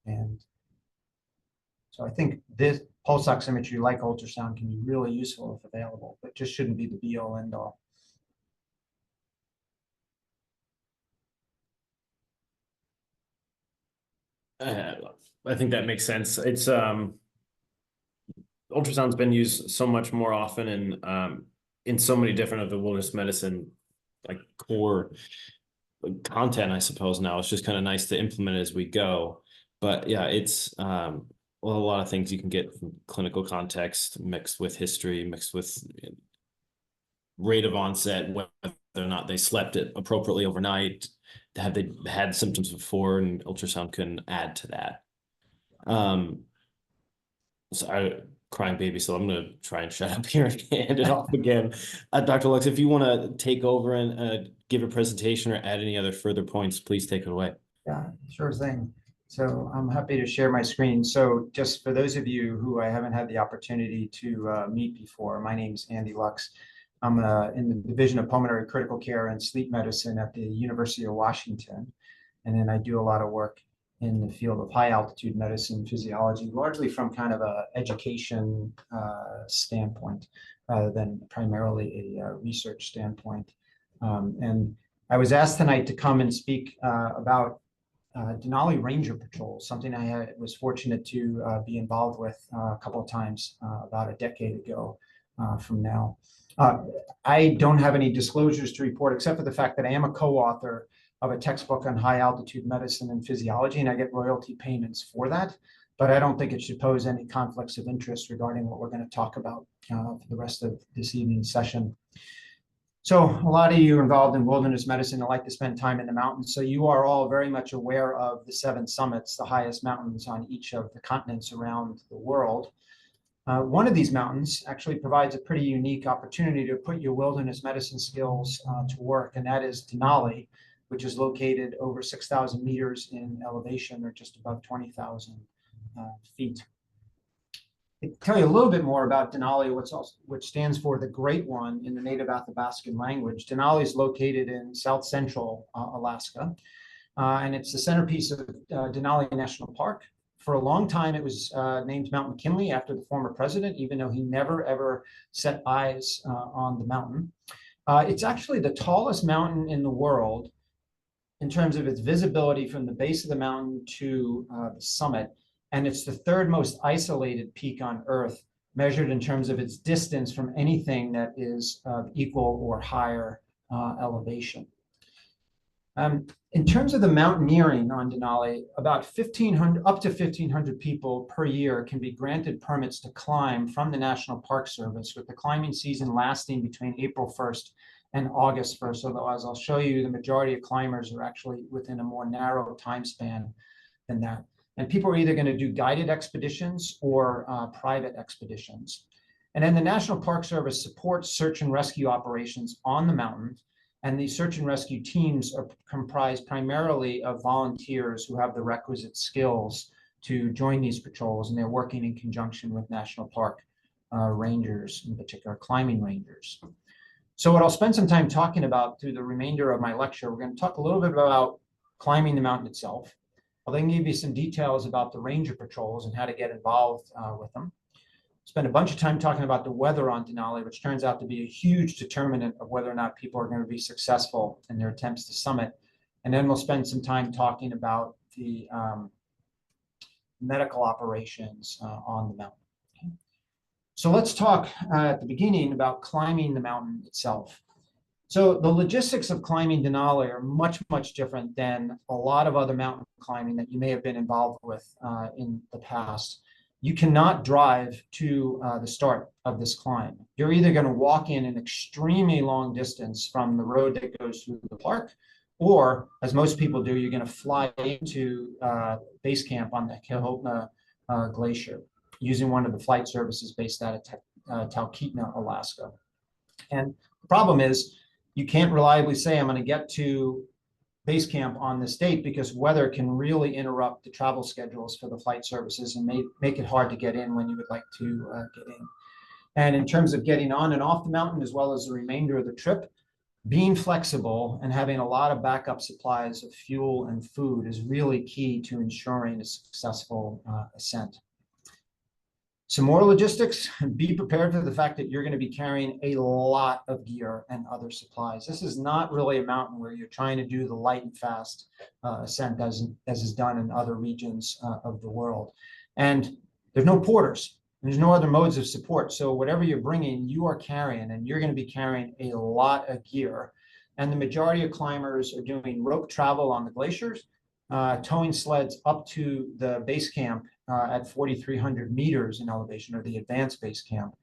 And so I think this pulse oximetry, like ultrasound, can be really useful if available, but just shouldn't be the be all end all. I think that makes sense. It's ultrasound's been used so much more often in so many different of the wilderness medicine like core content, I suppose. Now it's just kind of nice to implement it as we go. But yeah, it's a lot of things you can get from clinical context mixed with history, mixed with rate of onset, whether or not they slept it appropriately overnight, have they had symptoms before, and ultrasound can add to that. So crying baby, so I'm going to try and shut up here and hand it off again. Dr. Lux, if you want to take over and give a presentation or add any other further points, please take it away. Yeah, sure thing. So I'm happy to share my screen. So just for those of you who I haven't had the opportunity to meet before, my name is Andy Lux. I'm in the Division of Pulmonary Critical Care and Sleep Medicine at the University of Washington. And then I do a lot of work in the field of high altitude medicine, physiology, largely from kind of a education standpoint, rather than primarily a research standpoint. And I was asked tonight to come and speak about Denali Ranger Patrol, something I was fortunate to be involved with a couple of times about a decade ago from now. I don't have any disclosures to report except for the fact that I am a co-author of a textbook on high altitude medicine and physiology, and I get royalty payments for that. But I don't think it should pose any conflicts of interest regarding what we're going to talk about for the rest of this evening's session. So a lot of you are involved in wilderness medicine and like to spend time in the mountains. So you are all very much aware of the 7 summits, the highest mountains on each of the continents around the world. One of these mountains actually provides a pretty unique opportunity to put your wilderness medicine skills to work, and that is Denali, which is located over 6,000 meters in elevation, or just above 20,000 feet. To tell you a little bit more about Denali, which stands for the Great One in the native Athabascan language. Denali is located in south central Alaska, and it's the centerpiece of Denali National Park. For a long time, it was named Mount McKinley after the former president, even though he never ever set eyes on the mountain. It's actually the tallest mountain in the world in terms of its visibility from the base of the mountain to the summit. And it's the 3rd most isolated peak on Earth, measured in terms of its distance from anything that is equal or higher elevation. In terms of the mountaineering on Denali, about 1,500, up to 1,500 people per year can be granted permits to climb from the National Park Service, with the climbing season lasting between April 1st and August 1st. Although, as I'll show you, the majority of climbers are actually within a more narrow time span than that. And people are either going to do guided expeditions or private expeditions. And then the National Park Service supports search and rescue operations on the mountain. And these search and rescue teams are comprised primarily of volunteers who have the requisite skills to join these patrols, and they're working in conjunction with National Park rangers, in particular climbing rangers. So what I'll spend some time talking about through the remainder of my lecture, we're going to talk a little bit about climbing the mountain itself. I'll then give you some details about the ranger patrols and how to get involved with them. Spend a bunch of time talking about the weather on Denali, which turns out to be a huge determinant of whether or not people are going to be successful in their attempts to summit. And then we'll spend some time talking about the medical operations on the mountain. Okay. So let's talk at the beginning about climbing the mountain itself. So the logistics of climbing Denali are much, much different than a lot of other mountain climbing that you may have been involved with in the past. You cannot drive to the start of this climb. You're either going to walk in an extremely long distance from the road that goes through the park, or, as most people do, you're going to fly into base camp on the Kahotna Glacier using one of the flight services based out of Talkeetna, Alaska. And the problem is, you can't reliably say, I'm going to get to base camp on this date, because weather can really interrupt the travel schedules for the flight services and make it hard to get in when you would like to get in. And in terms of getting on and off the mountain, as well as the remainder of the trip, being flexible and having a lot of backup supplies of fuel and food is really key to ensuring a successful ascent. Some more logistics: be prepared for the fact that you're going to be carrying a lot of gear and other supplies. This is not really a mountain where you're trying to do the light and fast ascent as is done in other regions of the world. And there's no porters. There's no other modes of support. So whatever you're bringing, you are carrying, and you're going to be carrying a lot of gear. And the majority of climbers are doing rope travel on the glaciers, towing sleds up to the base camp at 4,300 meters in elevation, or the advanced base camp.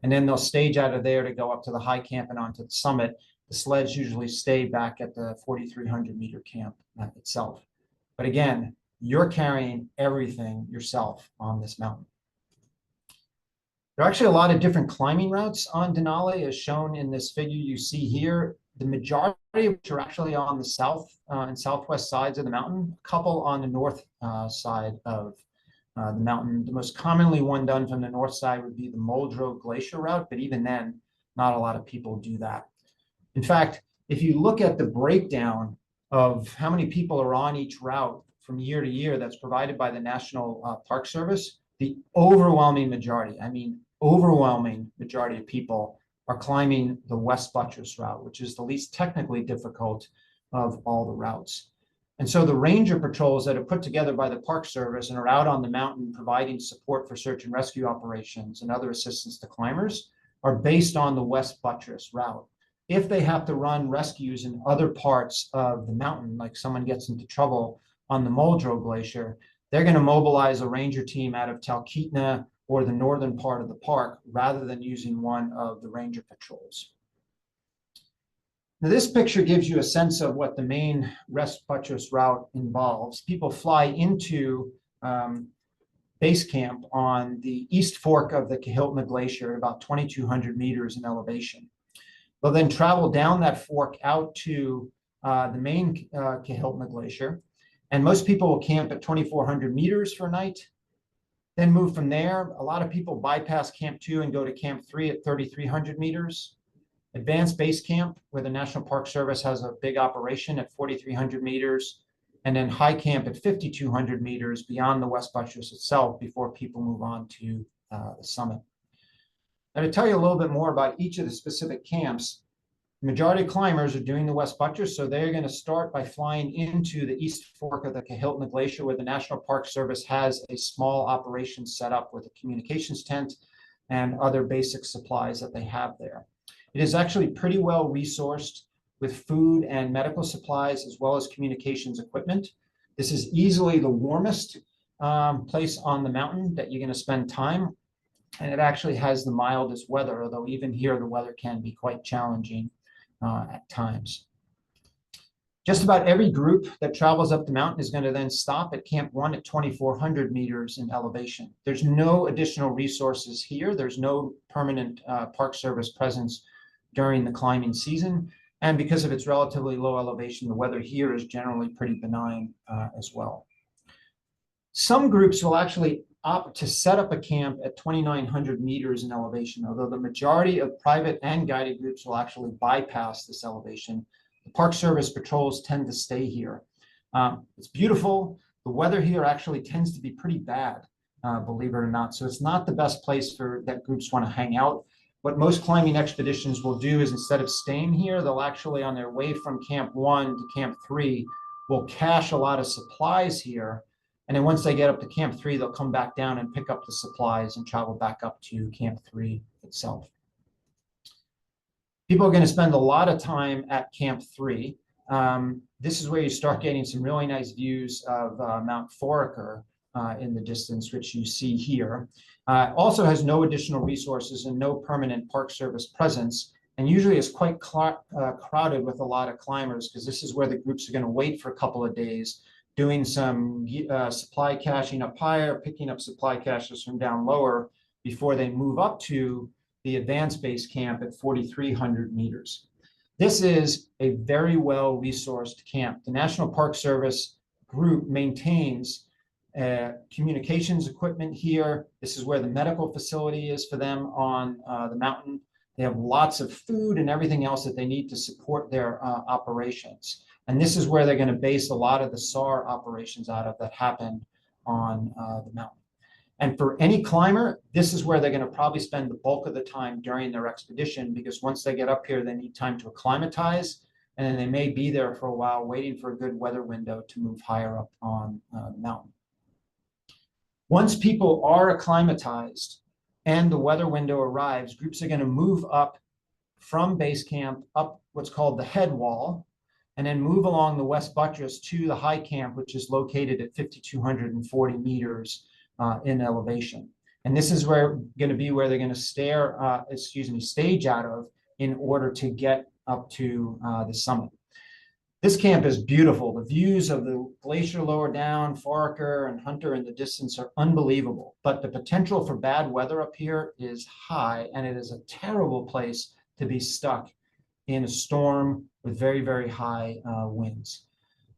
And then they'll stage out of there to go up to the high camp and onto the summit. The sleds usually stay back at the 4,300 meter camp itself. But again, you're carrying everything yourself on this mountain. There are actually a lot of different climbing routes on Denali, as shown in this figure you see here. The majority of which are actually on the south and southwest sides of the mountain, a couple on the north side of the mountain. The most commonly one done from the north side would be the Muldrow Glacier route, but even then, Not a lot of people do that. In fact, if you look at the breakdown of how many people are on each route from year to year that's provided by the National Park Service, the overwhelming majority, I mean, overwhelming majority of people are climbing the West Buttress route, which is the least technically difficult of all the routes. And so the ranger patrols that are put together by the Park Service and are out on the mountain providing support for search and rescue operations and other assistance to climbers are based on the West Buttress route. If they have to run rescues in other parts of the mountain, like someone gets into trouble on the Muldrow Glacier, they're going to mobilize a ranger team out of Talkeetna or the northern part of the park rather than using one of the ranger patrols. Now, this picture gives you a sense of what the main West Buttress route involves. People fly into base camp on the east fork of the Kahiltna Glacier at about 2,200 meters in elevation. They'll then travel down that fork out to the main Kahiltna Glacier, and most people will camp at 2,400 meters for a night, then move from there. A lot of people bypass Camp 2 and go to Camp 3 at 3,300 meters. Advanced base camp, where the National Park Service has a big operation at 4,300 meters, and then high camp at 5,200 meters beyond the West Buttress itself before people move on to the summit. Now, to tell you a little bit more about each of the specific camps, the majority of climbers are doing the West Buttress, so they're going to start by flying into the east fork of the Kahiltna Glacier, where the National Park Service has a small operation set up with a communications tent and other basic supplies that they have there. It is actually pretty well resourced with food and medical supplies, as well as communications equipment. This is easily the warmest place on the mountain that you're going to spend time. And it actually has the mildest weather, although even here the weather can be quite challenging at times. Just about every group that travels up the mountain is going to then stop at Camp 1 at 2,400 meters in elevation. There's no additional resources here. There's no permanent Park Service presence during the climbing season. And because of its relatively low elevation, the weather here is generally pretty benign as well. Some groups will actually opt to set up a camp at 2,900 meters in elevation, although the majority of private and guided groups will actually bypass this elevation. The Park Service patrols tend to stay here. It's beautiful. The weather here actually tends to be pretty bad, believe it or not. So it's not the best place for that groups want to hang out. What most climbing expeditions will do is, instead of staying here, they'll actually, on their way from Camp 1 to Camp 3, will cache a lot of supplies here. And then once they get up to Camp 3, they'll come back down and pick up the supplies and travel back up to Camp 3 itself. People are going to spend a lot of time at Camp 3. This is where you start getting some really nice views of Mount Foraker in the distance, which you see here. Also has no additional resources and no permanent Park Service presence, and usually is quite crowded with a lot of climbers, because this is where the groups are going to wait for a couple of days, doing some supply caching up higher, picking up supply caches from down lower before they move up to the advanced base camp at 4,300 meters. This is a very well resourced camp. The National Park Service group maintains communications equipment here. This is where the medical facility is for them on the mountain. They have lots of food and everything else that they need to support their operations. And this is where they're going to base a lot of the SAR operations out of that happen on the mountain. And for any climber, this is where they're going to probably spend the bulk of the time during their expedition, because once they get up here, they need time to acclimatize, and then they may be there for a while waiting for a good weather window to move higher up on the mountain. Once people are acclimatized and the weather window arrives, groups are going to move up from base camp up what's called the head wall, and then move along the West Buttress to the high camp, which is located at 5,240 meters in elevation. And this is where going to be where they're going to stage out of in order to get up to the summit. This camp is beautiful. The views of the glacier lower down, Foraker and Hunter in the distance are unbelievable, but the potential for bad weather up here is high, and it is a terrible place to be stuck in a storm with very, very high winds.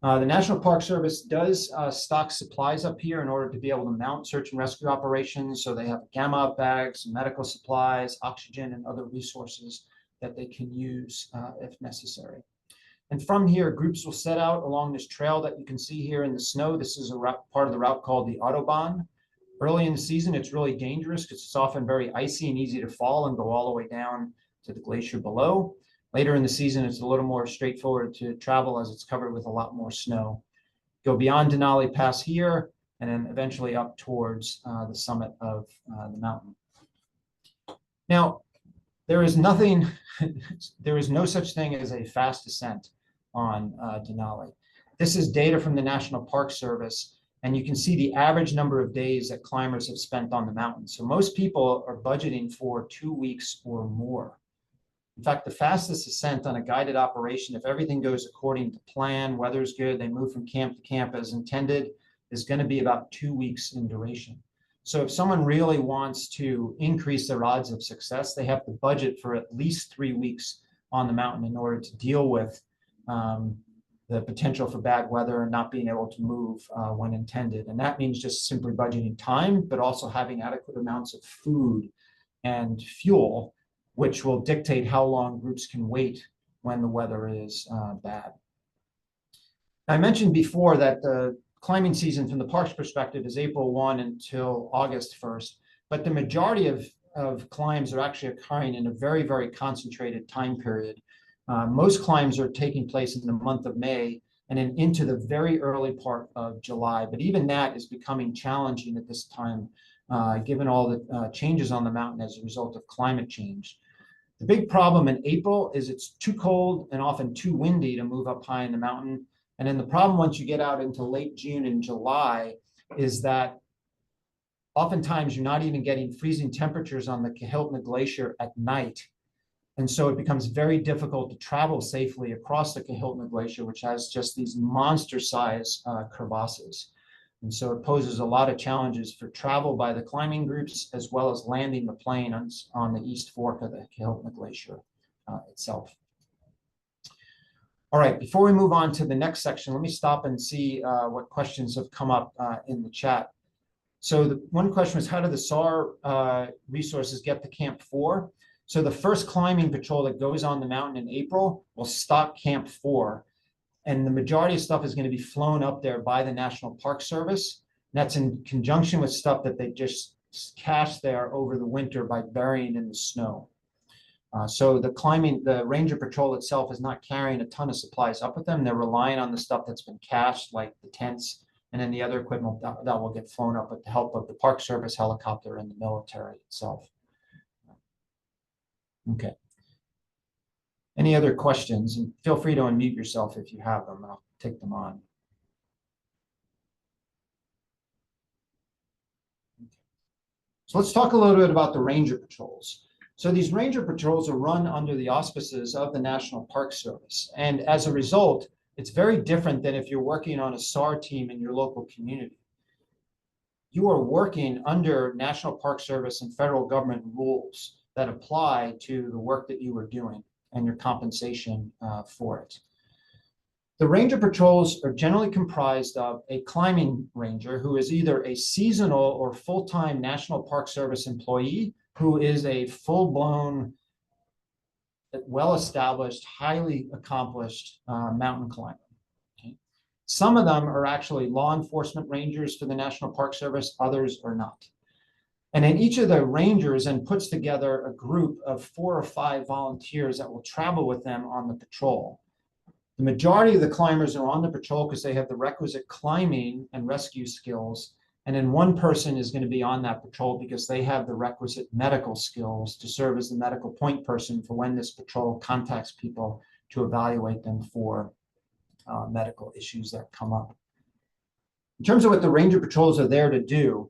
The National Park Service does stock supplies up here in order to be able to mount search and rescue operations. So they have gamma bags, medical supplies, oxygen, and other resources that they can use if necessary. And from here, groups will set out along this trail that you can see here in the snow. This is a part of the route called the Autobahn. Early in the season, it's really dangerous because it's often very icy and easy to fall and go all the way down to the glacier below. Later in the season, it's a little more straightforward to travel as it's covered with a lot more snow. Go beyond Denali Pass here, and then eventually up towards the summit of the mountain. Now, there is nothing, there is no such thing as a fast ascent on Denali. This is data from the National Park Service, and you can see the average number of days that climbers have spent on the mountain. So most people are budgeting for 2 weeks or more. In fact, the fastest ascent on a guided operation, if everything goes according to plan, weather's good, they move from camp to camp as intended, is going to be about 2 weeks in duration. So if someone really wants to increase their odds of success, they have to budget for at least 3 weeks on the mountain in order to deal with the potential for bad weather and not being able to move when intended. And that means just simply budgeting time, but also having adequate amounts of food and fuel, which will dictate how long groups can wait when the weather is bad. I mentioned before that the climbing season from the park's perspective is April 1 until August 1st, but the majority of climbs are actually occurring in a very, very concentrated time period. Most climbs are taking place in the month of May and then into the very early part of July, but even that is becoming challenging at this time, given all the changes on the mountain as a result of climate change. The big problem in April is it's too cold and often too windy to move up high in the mountain. And then the problem once you get out into late June and July is that oftentimes you're not even getting freezing temperatures on the Kahiltna Glacier at night. And so it becomes very difficult to travel safely across the Kahiltna Glacier, which has just these monster-sized crevasses. And so it poses a lot of challenges for travel by the climbing groups, as well as landing the plane on the east fork of the Kahiltna Glacier itself. All right, before we move on to the next section, let me stop and see what questions have come up in the chat. So the one question was, how do the SAR resources get to Camp 4? So the first climbing patrol that goes on the mountain in April will stop Camp 4. And the majority of stuff is going to be flown up there by the National Park Service. And that's in conjunction with stuff that they just cache there over the winter by burying in the snow. So the Ranger Patrol itself is not carrying a ton of supplies up with them. They're relying on the stuff that's been cached, like the tents, and then the other equipment that will get flown up with the help of the Park Service helicopter and the military itself. Okay. Any other questions? And feel free to unmute yourself if you have them, and I'll take them on. So let's talk a little bit about the Ranger Patrols. So these Ranger Patrols are run under the auspices of the National Park Service. And as a result, it's very different than if you're working on a SAR team in your local community. You are working under National Park Service and federal government rules that apply to the work that you are doing and your compensation for it. The Ranger Patrols are generally comprised of a climbing ranger who is either a seasonal or full-time National Park Service employee who is a full-blown, well-established, highly accomplished mountain climber. Okay. Some of them are actually law enforcement rangers for the National Park Service, others are not. And then each of the rangers then puts together a group of 4 or 5 volunteers that will travel with them on the patrol. The majority of the climbers are on the patrol because they have the requisite climbing and rescue skills. And then one person is going to be on that patrol because they have the requisite medical skills to serve as the medical point person for when this patrol contacts people to evaluate them for medical issues that come up. In terms of what the Ranger Patrols are there to do,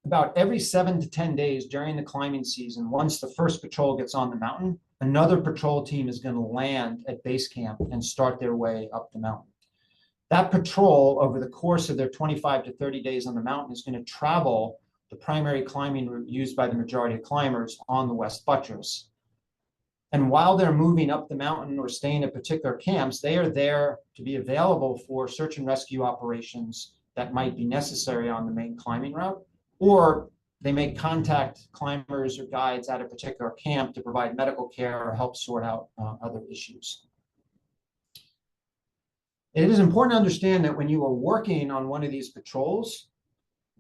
about every 7 to 10 days during the climbing season, once the first patrol gets on the mountain, another patrol team is going to land at base camp and start their way up the mountain. That patrol, over the course of their 25 to 30 days on the mountain, is going to travel the primary climbing route used by the majority of climbers on the West Buttress. And while they're moving up the mountain or staying at particular camps, they are there to be available for search and rescue operations that might be necessary on the main climbing route, or they may contact climbers or guides at a particular camp to provide medical care or help sort out other issues. It is important to understand that when you are working on one of these patrols,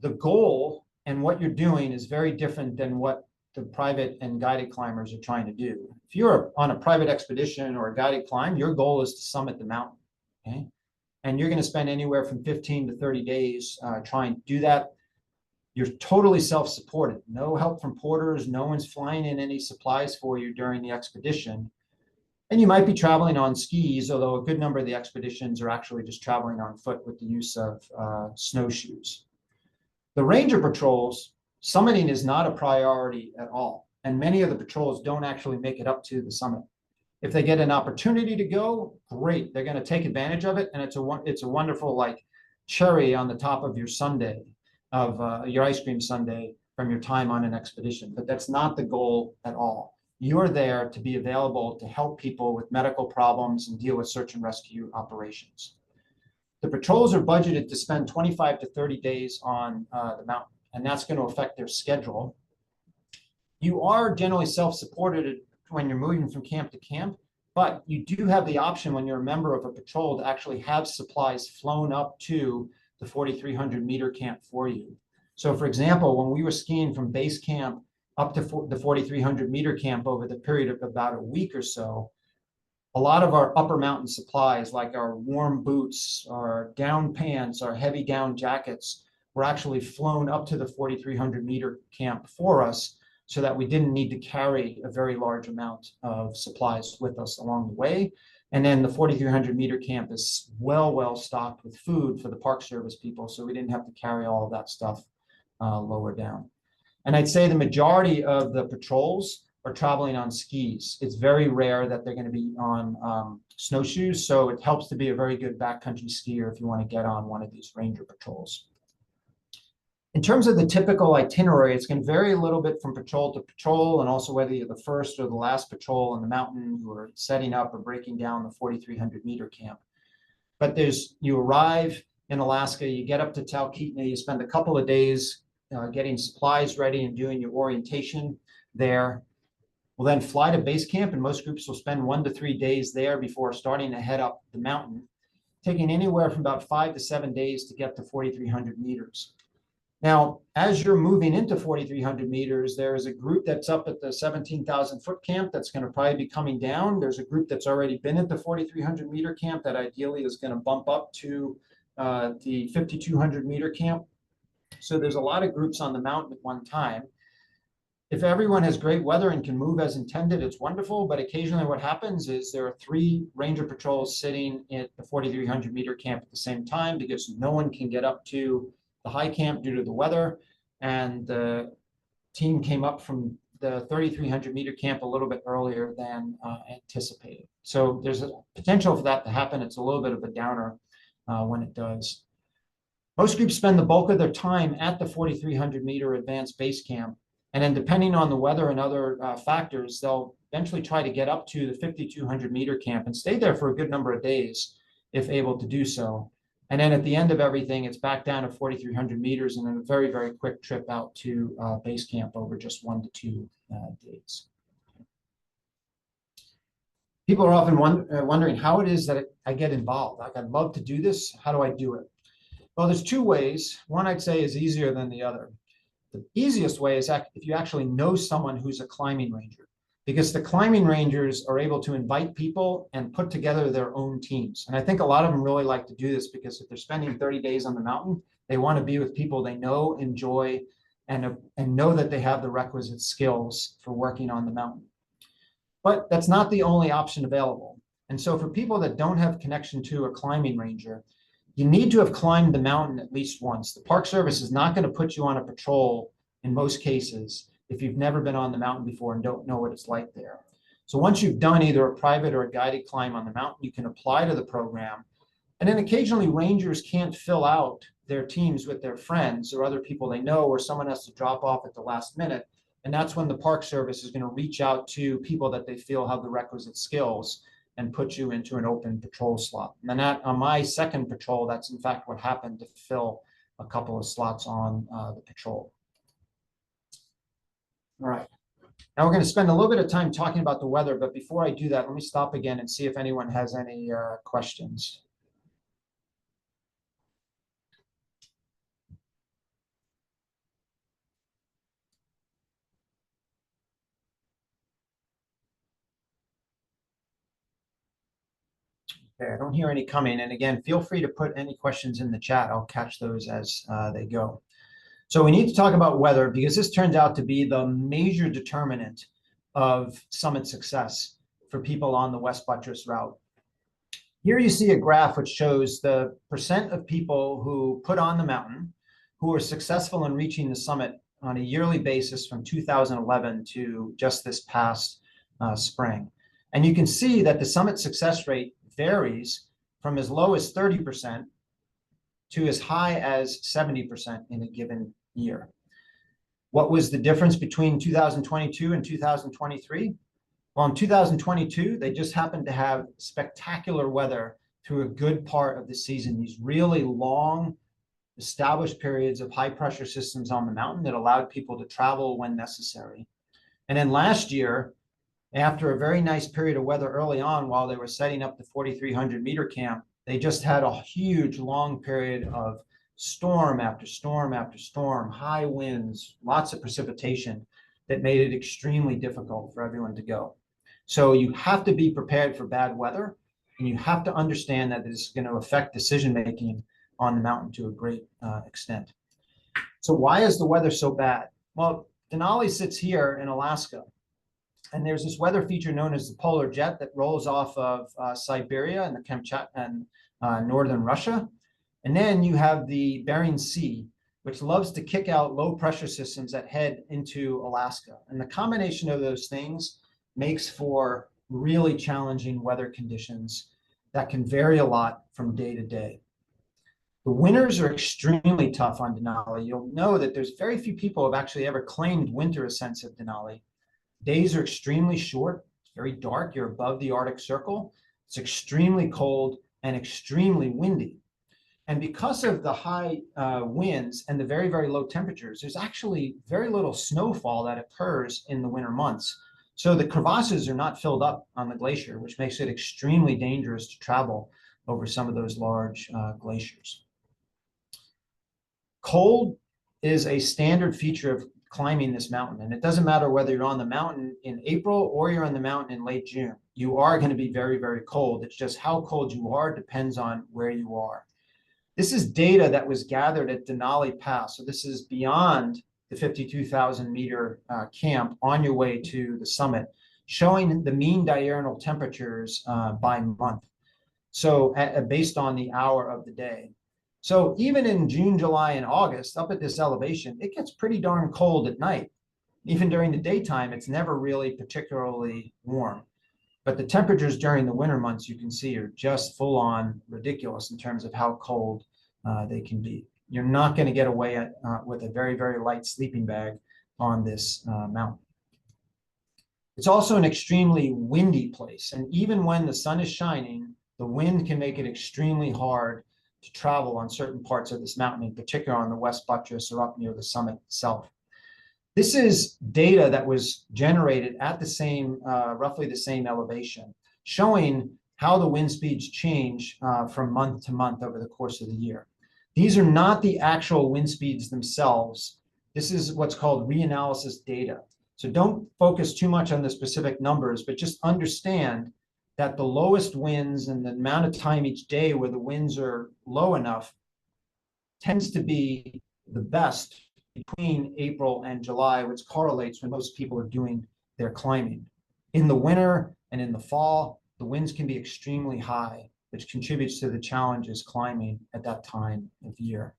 the goal and what you're doing is very different than what the private and guided climbers are trying to do. If you're on a private expedition or a guided climb, your goal is to summit the mountain, okay? And you're going to spend anywhere from 15 to 30 days trying to do that. You're totally self-supported, no help from porters, no one's flying in any supplies for you during the expedition. And you might be traveling on skis, although a good number of the expeditions are actually just traveling on foot with the use of snowshoes. The ranger patrols, summiting is not a priority at all. And many of the patrols don't actually make it up to the summit. If they get an opportunity to go, great, they're going to take advantage of it. And it's a wonderful like cherry on the top of your sundae, of your ice cream sundae from your time on an expedition. But that's not the goal at all. You're there to be available to help people with medical problems and deal with search and rescue operations. The patrols are budgeted to spend 25 to 30 days on the mountain, and that's going to affect their schedule. You are generally self-supported when you're moving from camp to camp, but you do have the option when you're a member of a patrol to actually have supplies flown up to the 4,300 meter camp for you. So for example, when we were skiing from base camp up to the 4,300 meter camp over the period of about a week or so, a lot of our upper mountain supplies, like our warm boots, our down pants, our heavy down jackets, were actually flown up to the 4,300 meter camp for us so that we didn't need to carry a very large amount of supplies with us along the way. And then the 4,300 meter camp is well stocked with food for the Park Service people, so we didn't have to carry all of that stuff lower down. And I'd say the majority of the patrols are traveling on skis. It's very rare that they're going to be on snowshoes, so it helps to be a very good backcountry skier if you want to get on one of these ranger patrols. In terms of the typical itinerary, it's going to vary a little bit from patrol to patrol, and also whether you're the first or the last patrol on the mountain who are setting up or breaking down the 4,300 meter camp. But you arrive in Alaska, you get up to Talkeetna, you spend a couple of days getting supplies ready and doing your orientation there. We'll then fly to base camp, and most groups will spend 1 to 3 days there before starting to head up the mountain, taking anywhere from about 5 to 7 days to get to 4,300 meters. Now, as you're moving into 4,300 meters, there is a group that's up at the 17,000 foot camp that's going to probably be coming down. There's a group that's already been at the 4,300 meter camp that ideally is going to bump up to the 5,200 meter camp. So there's a lot of groups on the mountain at one time. If everyone has great weather and can move as intended, it's wonderful. But occasionally what happens is there are 3 ranger patrols sitting at the 4,300 meter camp at the same time because no one can get up to the high camp due to the weather. And the team came up from the 3,300 meter camp a little bit earlier than anticipated. So there's a potential for that to happen. It's a little bit of a downer when it does. Most groups spend the bulk of their time at the 4,300 meter advanced base camp. And then depending on the weather and other factors, they'll eventually try to get up to the 5,200 meter camp and stay there for a good number of days if able to do so. And then at the end of everything, it's back down to 4,300 meters and then a very quick trip out to base camp over just 1 to 2 days. People are often wondering how it is that I get involved. Like, I'd love to do this. How do I do it? Well, there's 2 ways. One I'd say is easier than the other. The easiest way is if you actually know someone who's a climbing ranger, because the climbing rangers are able to invite people and put together their own teams. And I think a lot of them really like to do this because if they're spending 30 days on the mountain, they want to be with people they know, enjoy, and know that they have the requisite skills for working on the mountain. But that's not the only option available. And so for people that don't have connection to a climbing ranger, you need to have climbed the mountain at least once. The Park Service is not going to put you on a patrol in most cases if you've never been on the mountain before and don't know what it's like there. So once you've done either a private or a guided climb on the mountain, you can apply to the program. And then occasionally rangers can't fill out their teams with their friends or other people they know, or someone has to drop off at the last minute. And that's when the Park Service is going to reach out to people that they feel have the requisite skills and put you into an open patrol slot. And then on my second patrol, that's in fact what happened to fill a couple of slots on the patrol. All right. Now we're going to spend a little bit of time talking about the weather, but before I do that, let me stop again and see if anyone has any questions. Okay, I don't hear any coming. And again, feel free to put any questions in the chat. I'll catch those as they go. So we need to talk about weather because this turns out to be the major determinant of summit success for people on the West Buttress route. Here you see a graph which shows the percent of people who put on the mountain who were successful in reaching the summit on a yearly basis from 2011 to just this past spring. And you can see that the summit success rate varies from as low as 30% to as high as 70% in a given year. What was the difference between 2022 and 2023? Well, in 2022, they just happened to have spectacular weather through a good part of the season, these really long established periods of high pressure systems on the mountain that allowed people to travel when necessary. And then last year, after a very nice period of weather early on while they were setting up the 4,300 meter camp, they just had a huge long period of storm after storm after storm, high winds, lots of precipitation that made it extremely difficult for everyone to go. So you have to be prepared for bad weather, and you have to understand that this is going to affect decision-making on the mountain to a great extent. So why is the weather so bad? Well, Denali sits here in Alaska, and there's this weather feature known as the polar jet that rolls off of Siberia and the Kamchatka and northern Russia. And then you have the Bering Sea, which loves to kick out low pressure systems that head into Alaska. And the combination of those things makes for really challenging weather conditions that can vary a lot from day to day. The winters are extremely tough on Denali. You'll know that there's very few people who have actually ever claimed winter ascents of Denali. Days are extremely short, it's very dark, you're above the Arctic Circle, it's extremely cold and extremely windy. And because of the high winds and the very, very low temperatures, there's actually very little snowfall that occurs in the winter months. So the crevasses are not filled up on the glacier, which makes it extremely dangerous to travel over some of those large glaciers. Cold is a standard feature of climbing this mountain. And it doesn't matter whether you're on the mountain in April or you're on the mountain in late June. You are going to be very, very cold. It's just how cold you are depends on where you are. This is data that was gathered at Denali Pass. So this is beyond the 52,000 meter camp on your way to the summit, showing the mean diurnal temperatures by month. So based on the hour of the day. So even in June, July, and August, up at this elevation, it gets pretty darn cold at night. Even during the daytime, it's never really particularly warm. But the temperatures during the winter months, you can see, are just full on ridiculous in terms of how cold they can be. You're not going to get away with a very, very light sleeping bag on this mountain. It's also an extremely windy place. And even when the sun is shining, the wind can make it extremely hard to travel on certain parts of this mountain, in particular on the West Buttress or up near the summit itself. This is data that was generated at the same, roughly the same elevation, showing how the wind speeds change from month to month over the course of the year. These are not the actual wind speeds themselves. This is what's called reanalysis data. So don't focus too much on the specific numbers, but just understand that the lowest winds and the amount of time each day where the winds are low enough tends to be the best between April and July, which correlates when most people are doing their climbing. In the winter and in the fall, the winds can be extremely high, which contributes to the challenges climbing at that time of year.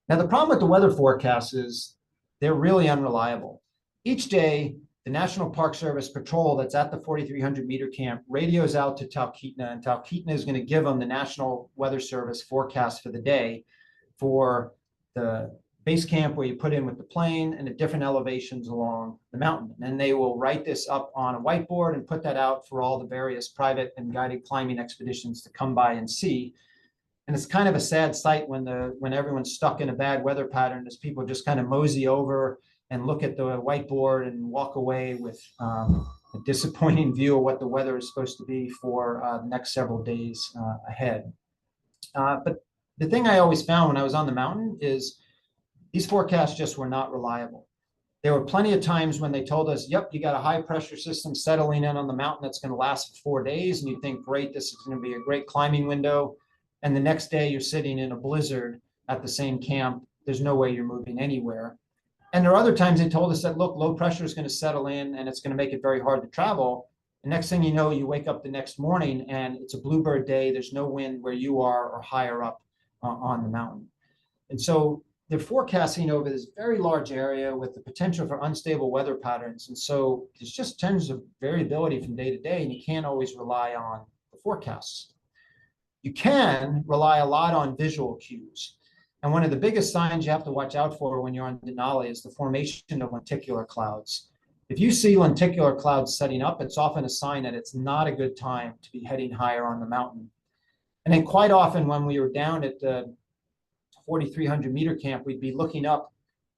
Now, the problem with the weather forecasts is they're really unreliable. Each day, the National Park Service patrol that's at the 4,300 meter camp radios out to Talkeetna, and Talkeetna is going to give them the National Weather Service forecast for the day for the base camp where you put in with the plane and at different elevations along the mountain. And they will write this up on a whiteboard and put that out for all the various private and guided climbing expeditions to come by and see. And it's kind of a sad sight when everyone's stuck in a bad weather pattern, as people just kind of mosey over and look at the whiteboard and walk away with a disappointing view of what the weather is supposed to be for the next several days ahead. But the thing I always found when I was on the mountain is these forecasts just were not reliable. There were plenty of times when they told us, yep, you got a high pressure system settling in on the mountain that's going to last for 4 days. And you think, great, this is going to be a great climbing window. And the next day you're sitting in a blizzard at the same camp. There's no way you're moving anywhere. And there are other times they told us that, look, low pressure is going to settle in and it's going to make it very hard to travel. The next thing you know, you wake up the next morning and it's a bluebird day. There's no wind where you are or higher up on the mountain. And so they're forecasting over this very large area with the potential for unstable weather patterns. And so there's just tons of variability from day to day, and you can't always rely on the forecasts. You can rely a lot on visual cues. And one of the biggest signs you have to watch out for when you're on Denali is the formation of lenticular clouds. If you see lenticular clouds setting up, it's often a sign that it's not a good time to be heading higher on the mountain. And then quite often when we were down at the 4,300 meter camp, we'd be looking up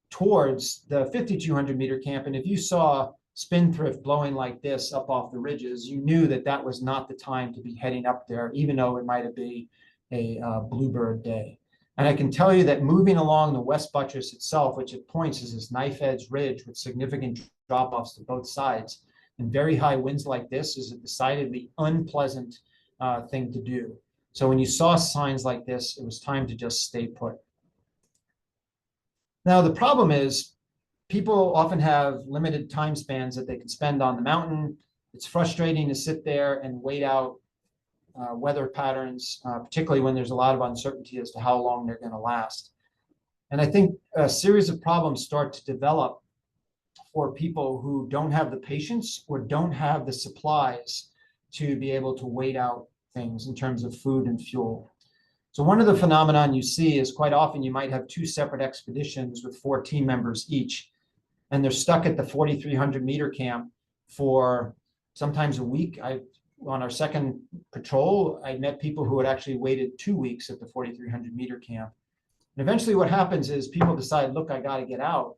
towards the 5,200 meter camp. And if you saw spindrift blowing like this up off the ridges, you knew that that was not the time to be heading up there, even though it might have been a bluebird day. And I can tell you that moving along the west buttress itself, which at points is this knife edge ridge with significant drop-offs to both sides, and very high winds like this is a decidedly unpleasant thing to do. So when you saw signs like this, it was time to just stay put. Now, the problem is people often have limited time spans that they can spend on the mountain. It's frustrating to sit there and wait out weather patterns, particularly when there's a lot of uncertainty as to how long they're going to last. And I think a series of problems start to develop for people who don't have the patience or don't have the supplies to be able to wait out things in terms of food and fuel. So one of the phenomenon you see is quite often you might have 2 separate expeditions with 4 team members each, and they're stuck at the 4,300 meter camp for sometimes a week. On our second patrol, I met people who had actually waited 2 weeks at the 4,300 meter camp. And eventually what happens is people decide, look, I got to get out.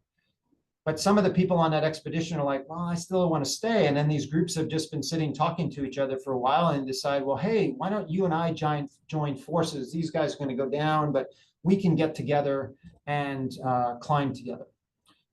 But some of the people on that expedition are like, well, I still want to stay. And then these groups have just been sitting talking to each other for a while and decide, well, hey, why don't you and I join forces? These guys are going to go down, but we can get together and climb together.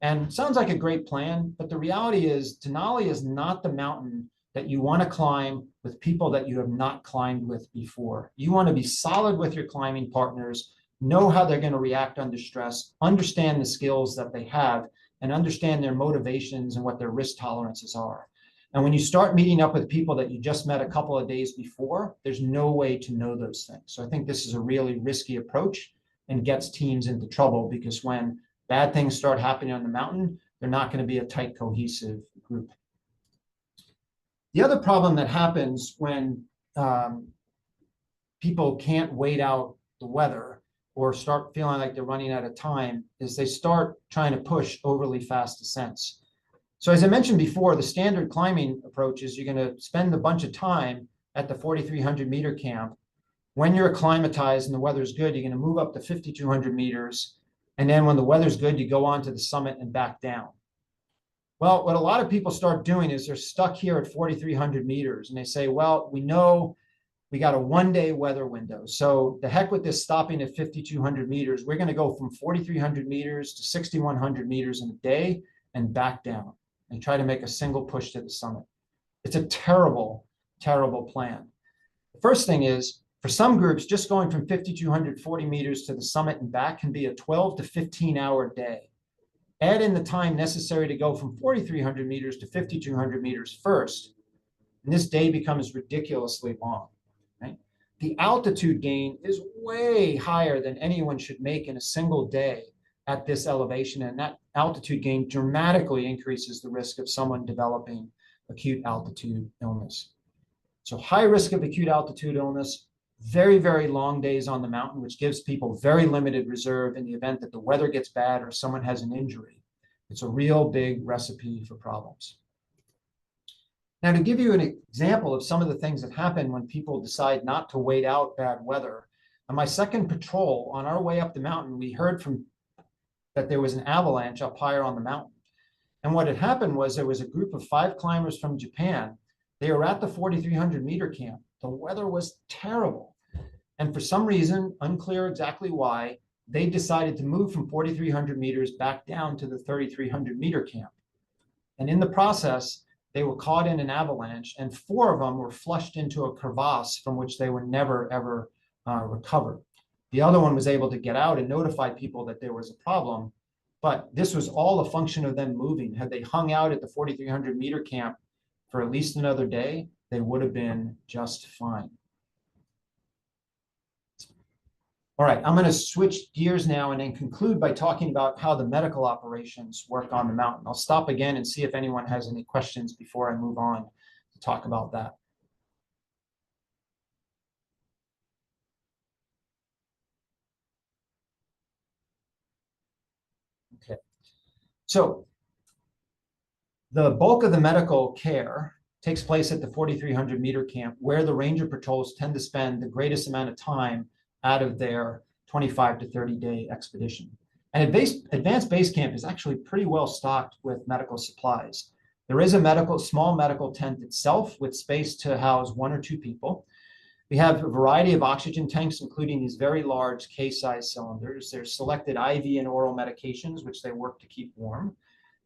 And it sounds like a great plan, but the reality is Denali is not the mountain that you want to climb with people that you have not climbed with before. You want to be solid with your climbing partners, know how they're going to react under stress, understand the skills that they have, and understand their motivations and what their risk tolerances are. And when you start meeting up with people that you just met a couple of days before, there's no way to know those things. So I think this is a really risky approach and gets teams into trouble, because when bad things start happening on the mountain, they're not going to be a tight, cohesive group. The other problem that happens when people can't wait out the weather or start feeling like they're running out of time is they start trying to push overly fast descents. So as I mentioned before, the standard climbing approach is you're going to spend a bunch of time at the 4,300 meter camp. When you're acclimatized and the weather's good, you're going to move up to 5,200 meters. And then when the weather's good, you go on to the summit and back down. Well, what a lot of people start doing is they're stuck here at 4,300 meters and they say, well, we know we got a 1-day weather window. So the heck with this stopping at 5,200 meters. We're going to go from 4,300 meters to 6,100 meters in a day and back down and try to make a single push to the summit. It's a terrible, terrible plan. The first thing is, for some groups, just going from 5,240 meters to the summit and back can be a 12 to 15 hour day. Add in the time necessary to go from 4,300 meters to 5,200 meters first, and this day becomes ridiculously long. Right? The altitude gain is way higher than anyone should make in a single day at this elevation, and that altitude gain dramatically increases the risk of someone developing acute altitude illness. So high risk of acute altitude illness, very, very long days on the mountain, which gives people very limited reserve in the event that the weather gets bad or someone has an injury. It's a real big recipe for problems. Now, to give you an example of some of the things that happen when people decide not to wait out bad weather, on my second patrol on our way up the mountain, we heard that there was an avalanche up higher on the mountain. And what had happened was there was a group of 5 climbers from Japan. They were at the 4,300 meter camp. The weather was terrible. And for some reason, unclear exactly why, they decided to move from 4,300 meters back down to the 3,300 meter camp. And in the process, they were caught in an avalanche, and 4 of them were flushed into a crevasse from which they were never, ever recovered. The other one was able to get out and notify people that there was a problem, but this was all a function of them moving. Had they hung out at the 4,300 meter camp for at least another day, they would have been just fine. All right, I'm going to switch gears now and then conclude by talking about how the medical operations work on the mountain. I'll stop again and see if anyone has any questions before I move on to talk about that. Okay, so the bulk of the medical care takes place at the 4,300 meter camp, where the ranger patrols tend to spend the greatest amount of time out of their 25 to 30 day expedition. And Advanced Base Camp is actually pretty well stocked with medical supplies. There is a small medical tent itself with space to house 1 or 2 people. We have a variety of oxygen tanks, including these very large case-size cylinders. There's selected IV and oral medications, which they work to keep warm.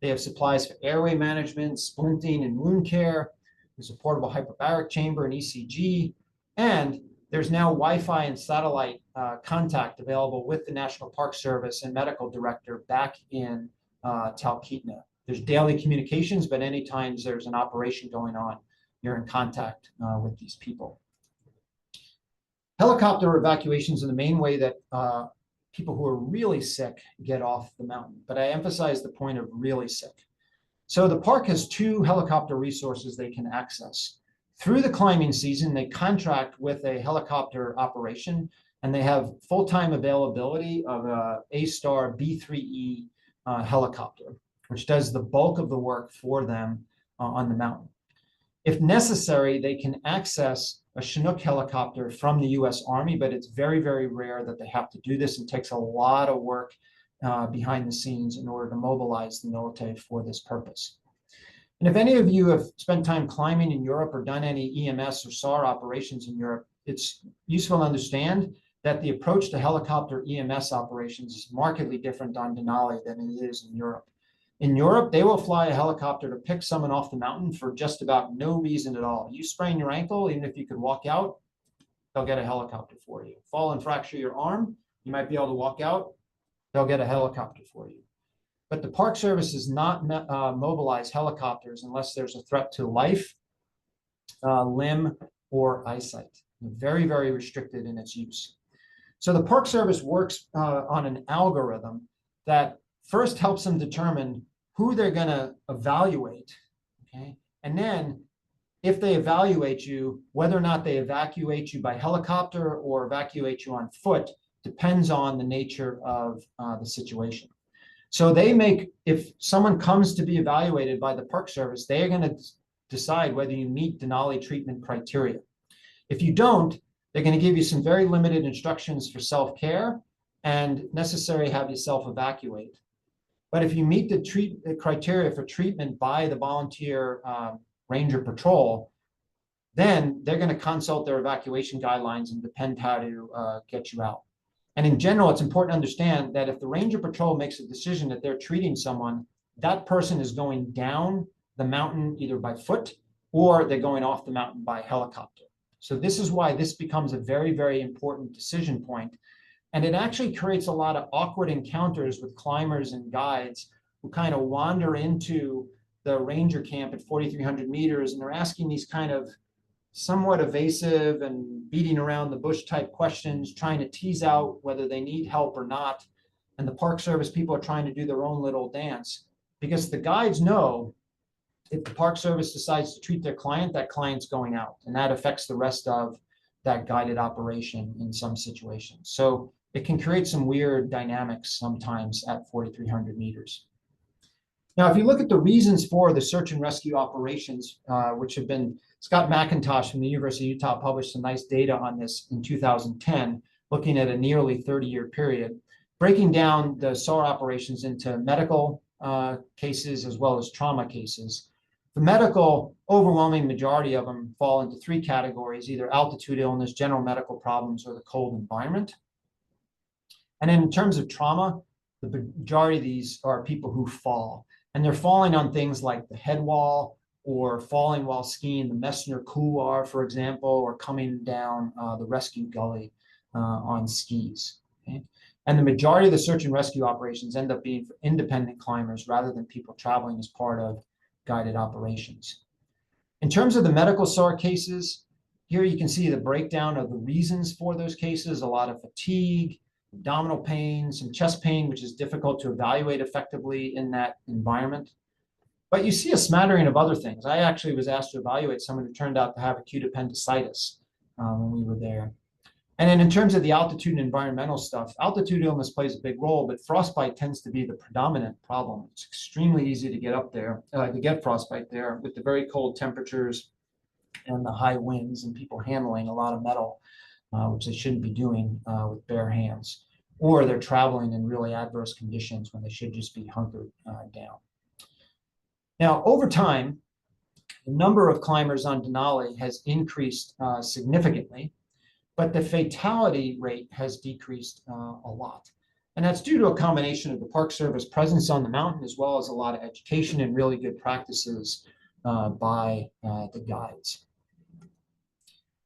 They have supplies for airway management, splinting and wound care. There's a portable hyperbaric chamber and ECG, and there's now Wi-Fi and satellite contact available with the National Park Service and medical director back in Talkeetna. There's daily communications, but anytime there's an operation going on, you're in contact with these people. Helicopter evacuations are the main way that people who are really sick get off the mountain, but I emphasize the point of really sick. So the park has 2 helicopter resources they can access. Through the climbing season, they contract with a helicopter operation, and they have full-time availability of a A-Star B3E helicopter, which does the bulk of the work for them on the mountain. If necessary, they can access a Chinook helicopter from the US Army, but it's very, very rare that they have to do this, and takes a lot of work behind the scenes in order to mobilize the military for this purpose. And if any of you have spent time climbing in Europe or done any EMS or SAR operations in Europe, it's useful to understand that the approach to helicopter EMS operations is markedly different on Denali than it is in Europe. In Europe, they will fly a helicopter to pick someone off the mountain for just about no reason at all. You sprain your ankle, even if you could walk out, they'll get a helicopter for you. Fall and fracture your arm, you might be able to walk out, they'll get a helicopter for you. But the Park Service does not mobilize helicopters unless there's a threat to life, limb, or eyesight. Very, very restricted in its use. So the Park Service works on an algorithm that first helps them determine who they're going to evaluate, okay? And then if they evaluate you, whether or not they evacuate you by helicopter or evacuate you on foot depends on the nature of the situation. So they if someone comes to be evaluated by the Park Service, they are going to decide whether you meet Denali treatment criteria. If you don't, they're going to give you some very limited instructions for self-care and necessarily have you self-evacuate. But if you meet the criteria for treatment by the volunteer Ranger Patrol, then they're going to consult their evacuation guidelines and depend how to get you out. And in general, it's important to understand that if the Ranger Patrol makes a decision that they're treating someone, that person is going down the mountain either by foot or they're going off the mountain by helicopter. So this is why this becomes a very, very important decision point. And it actually creates a lot of awkward encounters with climbers and guides who kind of wander into the ranger camp at 4,300 meters, and they're asking these kind of somewhat evasive and beating around the bush type questions, trying to tease out whether they need help or not. And the Park Service people are trying to do their own little dance, because the guides know if the Park Service decides to treat their client, that client's going out, and that affects the rest of that guided operation in some situations. So it can create some weird dynamics sometimes at 4,300 meters. Now, if you look at the reasons for the search and rescue operations, which have been, Scott McIntosh from the University of Utah published some nice data on this in 2010, looking at a nearly 30-year period, breaking down the SAR operations into medical cases as well as trauma cases. The medical, overwhelming majority of them fall into three categories: either altitude illness, general medical problems, or the cold environment. And then in terms of trauma, the majority of these are people who fall. And they're falling on things like the head wall, or falling while skiing the Messner Couloir, for example, or coming down the rescue gully on skis. Okay? And the majority of the search and rescue operations end up being for independent climbers rather than people traveling as part of guided operations. In terms of the medical SAR cases, here you can see the breakdown of the reasons for those cases: a lot of fatigue, abdominal pain, some chest pain, which is difficult to evaluate effectively in that environment. But you see a smattering of other things. I actually was asked to evaluate someone who turned out to have acute appendicitis when we were there. And then in terms of the altitude and environmental stuff, altitude illness plays a big role, but frostbite tends to be the predominant problem. It's extremely easy to get up there, to get frostbite there with the very cold temperatures and the high winds and people handling a lot of metal, which they shouldn't be doing with bare hands, or they're traveling in really adverse conditions when they should just be hunkered down. Now, over time, the number of climbers on Denali has increased significantly, but the fatality rate has decreased a lot. And that's due to a combination of the Park Service presence on the mountain, as well as a lot of education and really good practices by the guides.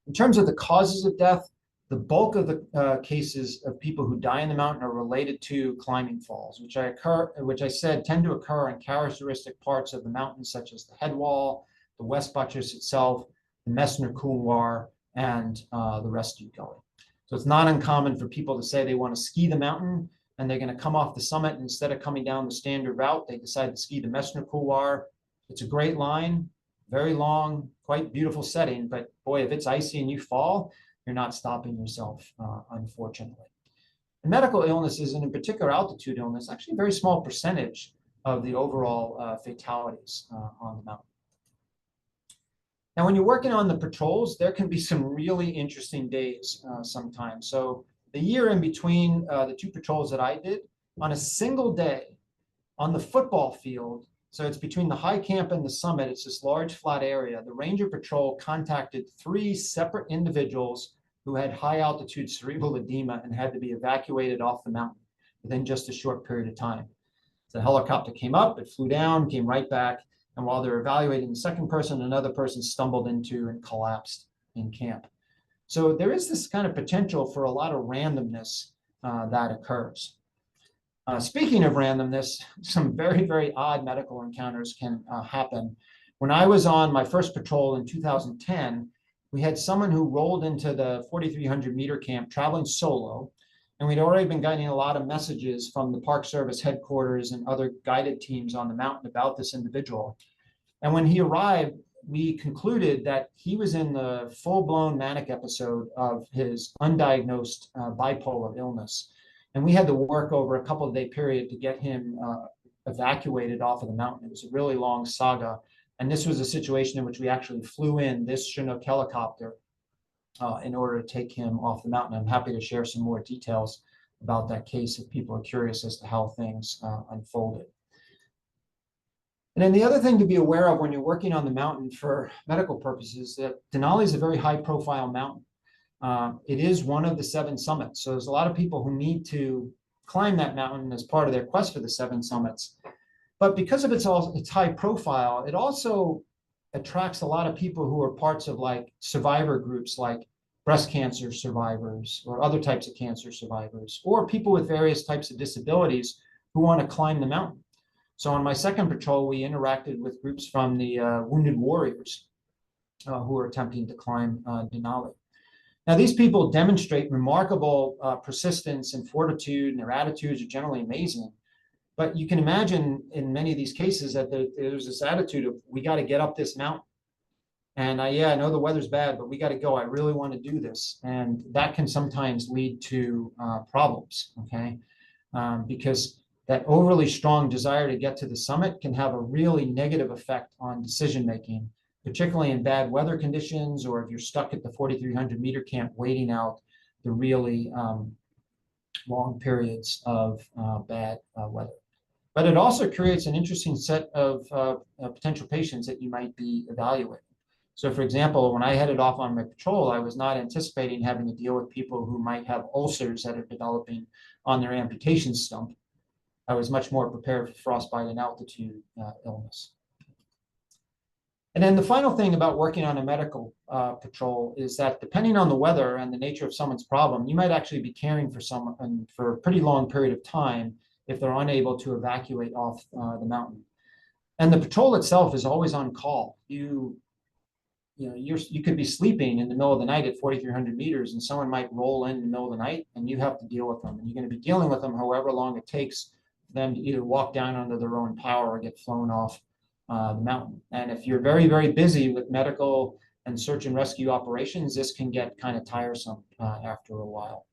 In terms of the causes of death, the bulk of the cases of people who die in the mountain are related to climbing falls, which I said tend to occur in characteristic parts of the mountain, such as the head wall, the west buttress itself, the Messner Couloir, and the rescue gully. So it's not uncommon for people to say they want to ski the mountain and they're going to come off the summit, and instead of coming down the standard route, they decide to ski the Messner Couloir. It's a great line, very long, quite beautiful setting, but boy, if it's icy and you fall, you're not stopping yourself, unfortunately. And medical illnesses, and in particular altitude illness, actually a very small percentage of the overall fatalities on the mountain. Now, when you're working on the patrols, there can be some really interesting days sometimes. So the year in between the two patrols that I did, on a single day on the football field, so it's between the high camp and the summit, it's this large flat area, the Ranger Patrol contacted 3 separate individuals who had high altitude cerebral edema and had to be evacuated off the mountain within just a short period of time. The helicopter came up, it flew down, came right back. And while they're evaluating the second person, another person stumbled into and collapsed in camp. So there is this kind of potential for a lot of randomness that occurs. Speaking of randomness, some very, very odd medical encounters can happen. When I was on my first patrol in 2010, we had someone who rolled into the 4,300 meter camp traveling solo. And we'd already been getting a lot of messages from the Park Service headquarters and other guided teams on the mountain about this individual. And when he arrived, we concluded that he was in the full-blown manic episode of his undiagnosed bipolar illness. And we had to work over a couple of day period to get him evacuated off of the mountain. It was a really long saga. And this was a situation in which we actually flew in this Chinook helicopter in order to take him off the mountain. I'm happy to share some more details about that case if people are curious as to how things unfolded. And then the other thing to be aware of when you're working on the mountain for medical purposes, that Denali is a very high profile mountain. It is one of the 7 summits. So there's a lot of people who need to climb that mountain as part of their quest for the 7 summits. But because of its high profile, it also attracts a lot of people who are parts of like survivor groups, like breast cancer survivors or other types of cancer survivors, or people with various types of disabilities who want to climb the mountain. So on my second patrol, we interacted with groups from the Wounded Warriors who are attempting to climb Denali. Now, these people demonstrate remarkable persistence and fortitude, and their attitudes are generally amazing. But you can imagine in many of these cases that there's this attitude of, we got to get up this mountain. And yeah, I know the weather's bad, but we got to go. I really want to do this. And that can sometimes lead to problems, okay? Because that overly strong desire to get to the summit can have a really negative effect on decision-making, particularly in bad weather conditions, or if you're stuck at the 4,300 meter camp waiting out the really long periods of bad weather. But it also creates an interesting set of potential patients that you might be evaluating. So for example, when I headed off on my patrol, I was not anticipating having to deal with people who might have ulcers that are developing on their amputation stump. I was much more prepared for frostbite and altitude illness. And then the final thing about working on a medical patrol is that depending on the weather and the nature of someone's problem, you might actually be caring for someone for a pretty long period of time if they're unable to evacuate off the mountain. And the patrol itself is always on call. You could be sleeping in the middle of the night at 4,300 meters, and someone might roll in the middle of the night, and you have to deal with them. And you're going to be dealing with them however long it takes for them to either walk down under their own power or get flown off the mountain. And if you're very, very busy with medical and search and rescue operations, this can get kind of tiresome after a while.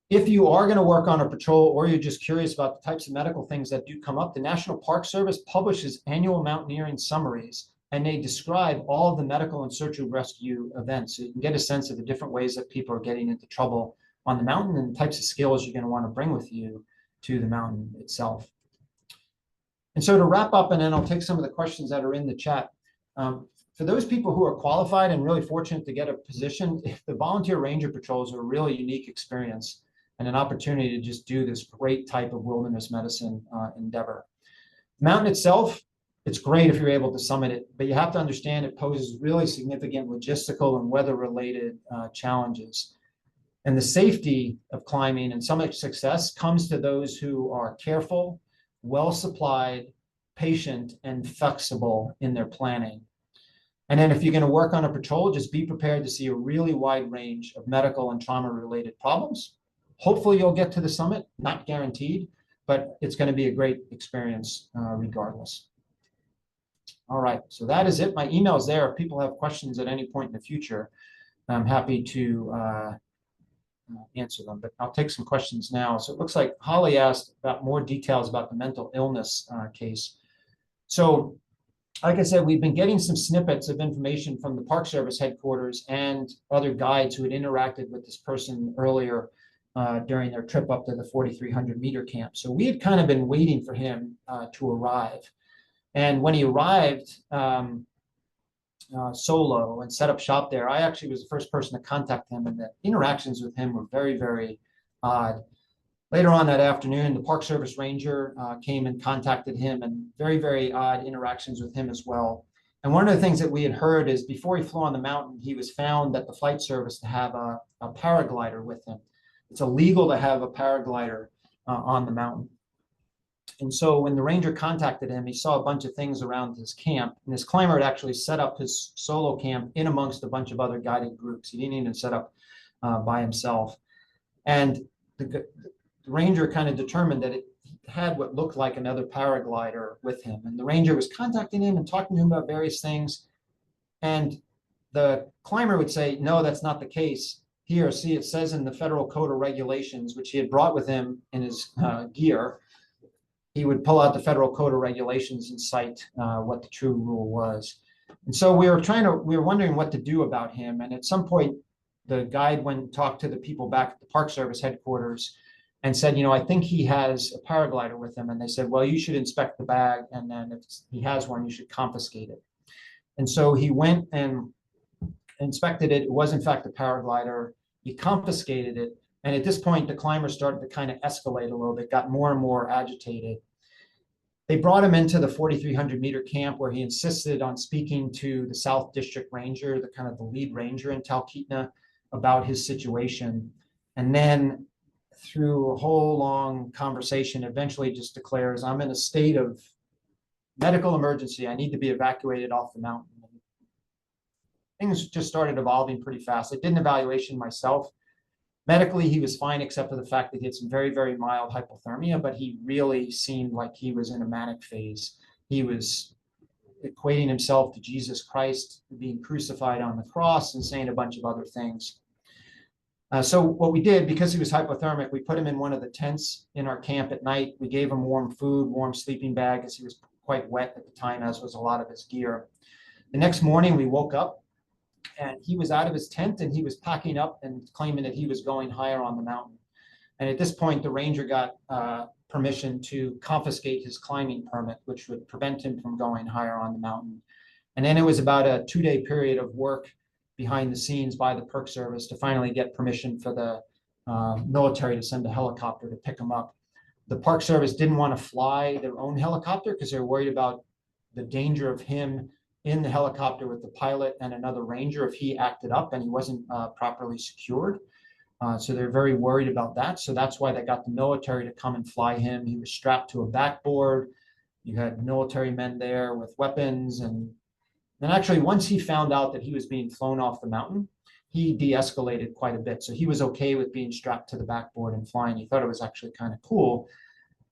If you are going to work on a patrol, or you're just curious about the types of medical things that do come up, the National Park Service publishes annual mountaineering summaries, and they describe all of the medical and search and rescue events. So you can get a sense of the different ways that people are getting into trouble on the mountain and the types of skills you're going to want to bring with you to the mountain itself. And so to wrap up, and then I'll take some of the questions that are in the chat. For those people who are qualified and really fortunate to get a position, the volunteer ranger patrols are a really unique experience and an opportunity to just do this great type of wilderness medicine endeavor. Mountain itself, it's great if you're able to summit it, but you have to understand it poses really significant logistical and weather-related challenges. And the safety of climbing and summit success comes to those who are careful, well-supplied, patient, and flexible in their planning. And then if you're going to work on a patrol, just be prepared to see a really wide range of medical and trauma-related problems. Hopefully you'll get to the summit, not guaranteed, but it's going to be a great experience regardless. All right, so that is it. My email is there. If people have questions at any point in the future, I'm happy to answer them, but I'll take some questions now. So it looks like Holly asked about more details about the mental illness case. So like I said, we've been getting some snippets of information from the Park Service headquarters and other guides who had interacted with this person earlier during their trip up to the 4,300 meter camp. So we had kind of been waiting for him to arrive. And when he arrived solo and set up shop there, I actually was the first person to contact him, and the interactions with him were very, very odd. Later on that afternoon, the Park Service ranger came and contacted him, and very, very odd interactions with him as well. And one of the things that we had heard is before he flew on the mountain, he was found at the flight service to have a paraglider with him. It's illegal to have a paraglider on the mountain. And so when the ranger contacted him, he saw a bunch of things around his camp. And this climber had actually set up his solo camp in amongst a bunch of other guided groups. He didn't even set up by himself. And the ranger kind of determined that it had what looked like another paraglider with him. And the ranger was contacting him and talking to him about various things. And the climber would say, no, that's not the case. Here, see, it says in the federal code of regulations, which he had brought with him in his gear, he would pull out the federal code of regulations and cite what the true rule was. And so we were wondering what to do about him. And at some point, the guide went and talked to the people back at the Park Service headquarters and said, you know, I think he has a paraglider with him. And they said, well, you should inspect the bag. And then if he has one, you should confiscate it. And so he went and inspected it. It was in fact a paraglider. He confiscated it. And at this point, the climber started to kind of escalate a little bit, got more and more agitated. They brought him into the 4,300 meter camp where he insisted on speaking to the South District Ranger, the kind of the lead ranger in Talkeetna, about his situation. And then through a whole long conversation, eventually just declares, I'm in a state of medical emergency. I need to be evacuated off the mountain. Things just started evolving pretty fast. I did an evaluation myself. Medically, he was fine, except for the fact that he had some very, very mild hypothermia, but he really seemed like he was in a manic phase. He was equating himself to Jesus Christ being crucified on the cross and saying a bunch of other things. So what we did, because he was hypothermic, we put him in one of the tents in our camp at night. We gave him warm food, warm sleeping bag, as he was quite wet at the time, as was a lot of his gear. The next morning we woke up and he was out of his tent and he was packing up and claiming that he was going higher on the mountain. And at this point, the ranger got permission to confiscate his climbing permit, which would prevent him from going higher on the mountain. And then it was about a 2-day period of work behind the scenes by the Park Service to finally get permission for the military to send a helicopter to pick him up. The Park Service didn't want to fly their own helicopter because they were worried about the danger of him in the helicopter with the pilot and another ranger if he acted up and he wasn't properly secured. So they're very worried about that. So that's why they got the military to come and fly him. He was strapped to a backboard. You had military men there with weapons. And actually, once he found out that he was being flown off the mountain, he de-escalated quite a bit. So he was okay with being strapped to the backboard and flying. He thought it was actually kind of cool.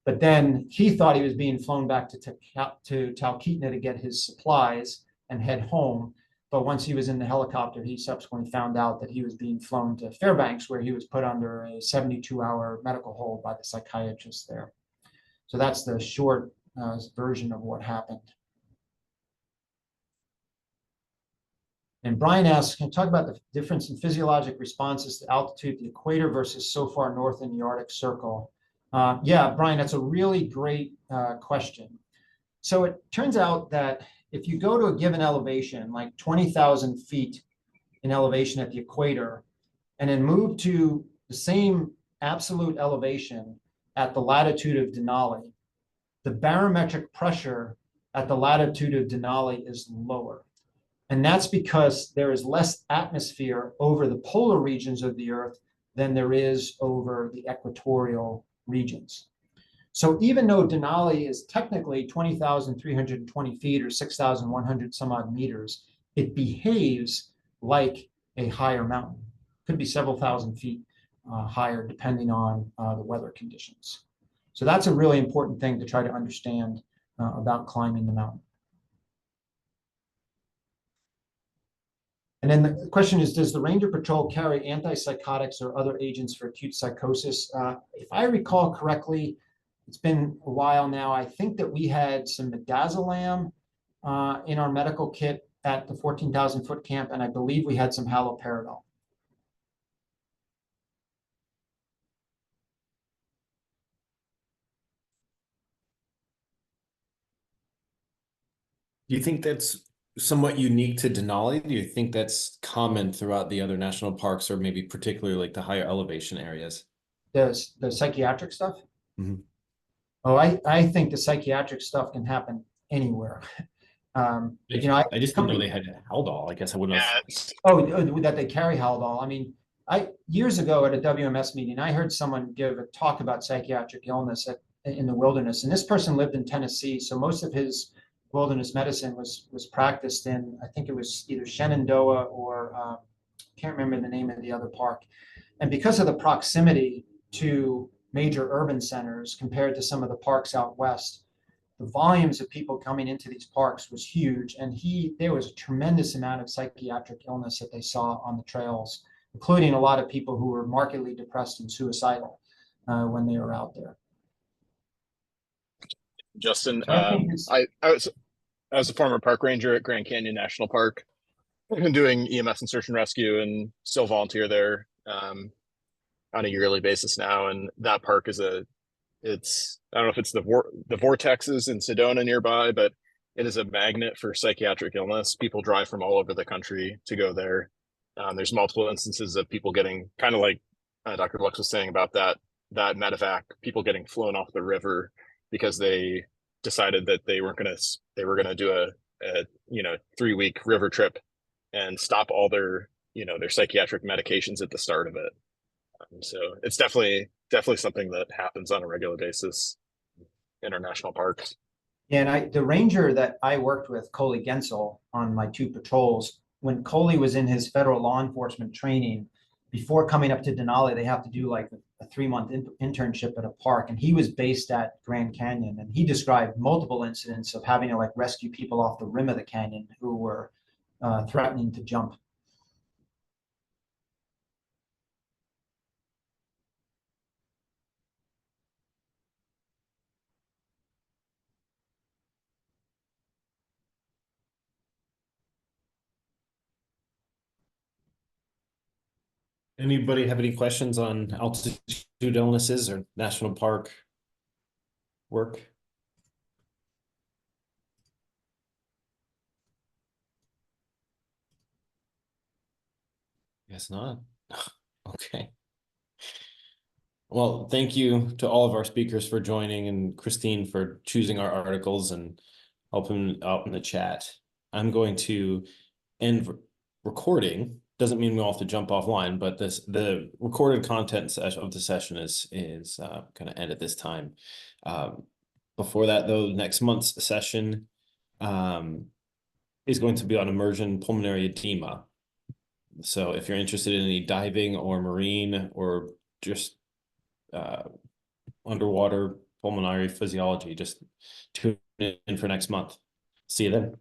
But then he thought he was being flown back to Talkeetna to get his supplies and head home. But once he was in the helicopter, he subsequently found out that he was being flown to Fairbanks, where he was put under a 72-hour medical hold by the psychiatrist there. So that's the short version of what happened. And Brian asks, can you talk about the difference in physiologic responses to altitude at the equator versus so far north in the Arctic Circle? Yeah, Brian, that's a really great question. So it turns out that if you go to a given elevation, like 20,000 feet in elevation at the equator, and then move to the same absolute elevation at the latitude of Denali, the barometric pressure at the latitude of Denali is lower. And that's because there is less atmosphere over the polar regions of the Earth than there is over the equatorial regions. So even though Denali is technically 20,320 feet or 6,100 some odd meters, it behaves like a higher mountain. Could be several thousand feet higher depending on the weather conditions. So that's a really important thing to try to understand about climbing the mountain. And then the question is, does the Ranger Patrol carry antipsychotics or other agents for acute psychosis? If I recall correctly, it's been a while now. I think that we had some midazolam in our medical kit at the 14,000 foot camp, and I believe we had some haloperidol. Do you think that's somewhat unique to Denali? Do you think that's common throughout the other national parks, or maybe particularly like the higher elevation areas? The psychiatric stuff? Mm-hmm. Oh, I think the psychiatric stuff can happen anywhere. I just didn't know they had Haldol. I guess I wouldn't have. Oh, that they carry Haldol. I mean, years ago at a WMS meeting, I heard someone give a talk about psychiatric illness in the wilderness, and this person lived in Tennessee, so most of his wilderness medicine was practiced in, I think it was either Shenandoah or can't remember the name of the other park. And because of the proximity to major urban centers compared to some of the parks out west, the volumes of people coming into these parks was huge. And there was a tremendous amount of psychiatric illness that they saw on the trails, including a lot of people who were markedly depressed and suicidal when they were out there. Justin, I was a former park ranger at Grand Canyon National Park. I've been doing EMS and search and rescue and still volunteer there on a yearly basis now. And that park is I don't know if it's the vortexes in Sedona nearby, but it is a magnet for psychiatric illness. People drive from all over the country to go there. There's multiple instances of people getting, kind of like Dr. Lux was saying about that medevac, people getting flown off the river because they decided that they were going to do a 3-week river trip and stop all their psychiatric medications at the start of it. So it's definitely something that happens on a regular basis in our national parks. Yeah, and the ranger that I worked with, Coley Gensel, on my 2 patrols, when Coley was in his federal law enforcement training, before coming up to Denali, they have to do like a 3-month internship at a park. And he was based at Grand Canyon, and he described multiple incidents of having to like rescue people off the rim of the canyon who were threatening to jump. Anybody have any questions on altitude illnesses or national park work? Guess not. Okay. Well, thank you to all of our speakers for joining, and Christine for choosing our articles and helping out in the chat. I'm going to end recording. Doesn't mean we'll have to jump offline, but the recorded content of the session is going to end at this time. Before that, though, next month's session is going to be on immersion pulmonary edema. So if you're interested in any diving or marine or just underwater pulmonary physiology, just tune in for next month. See you then.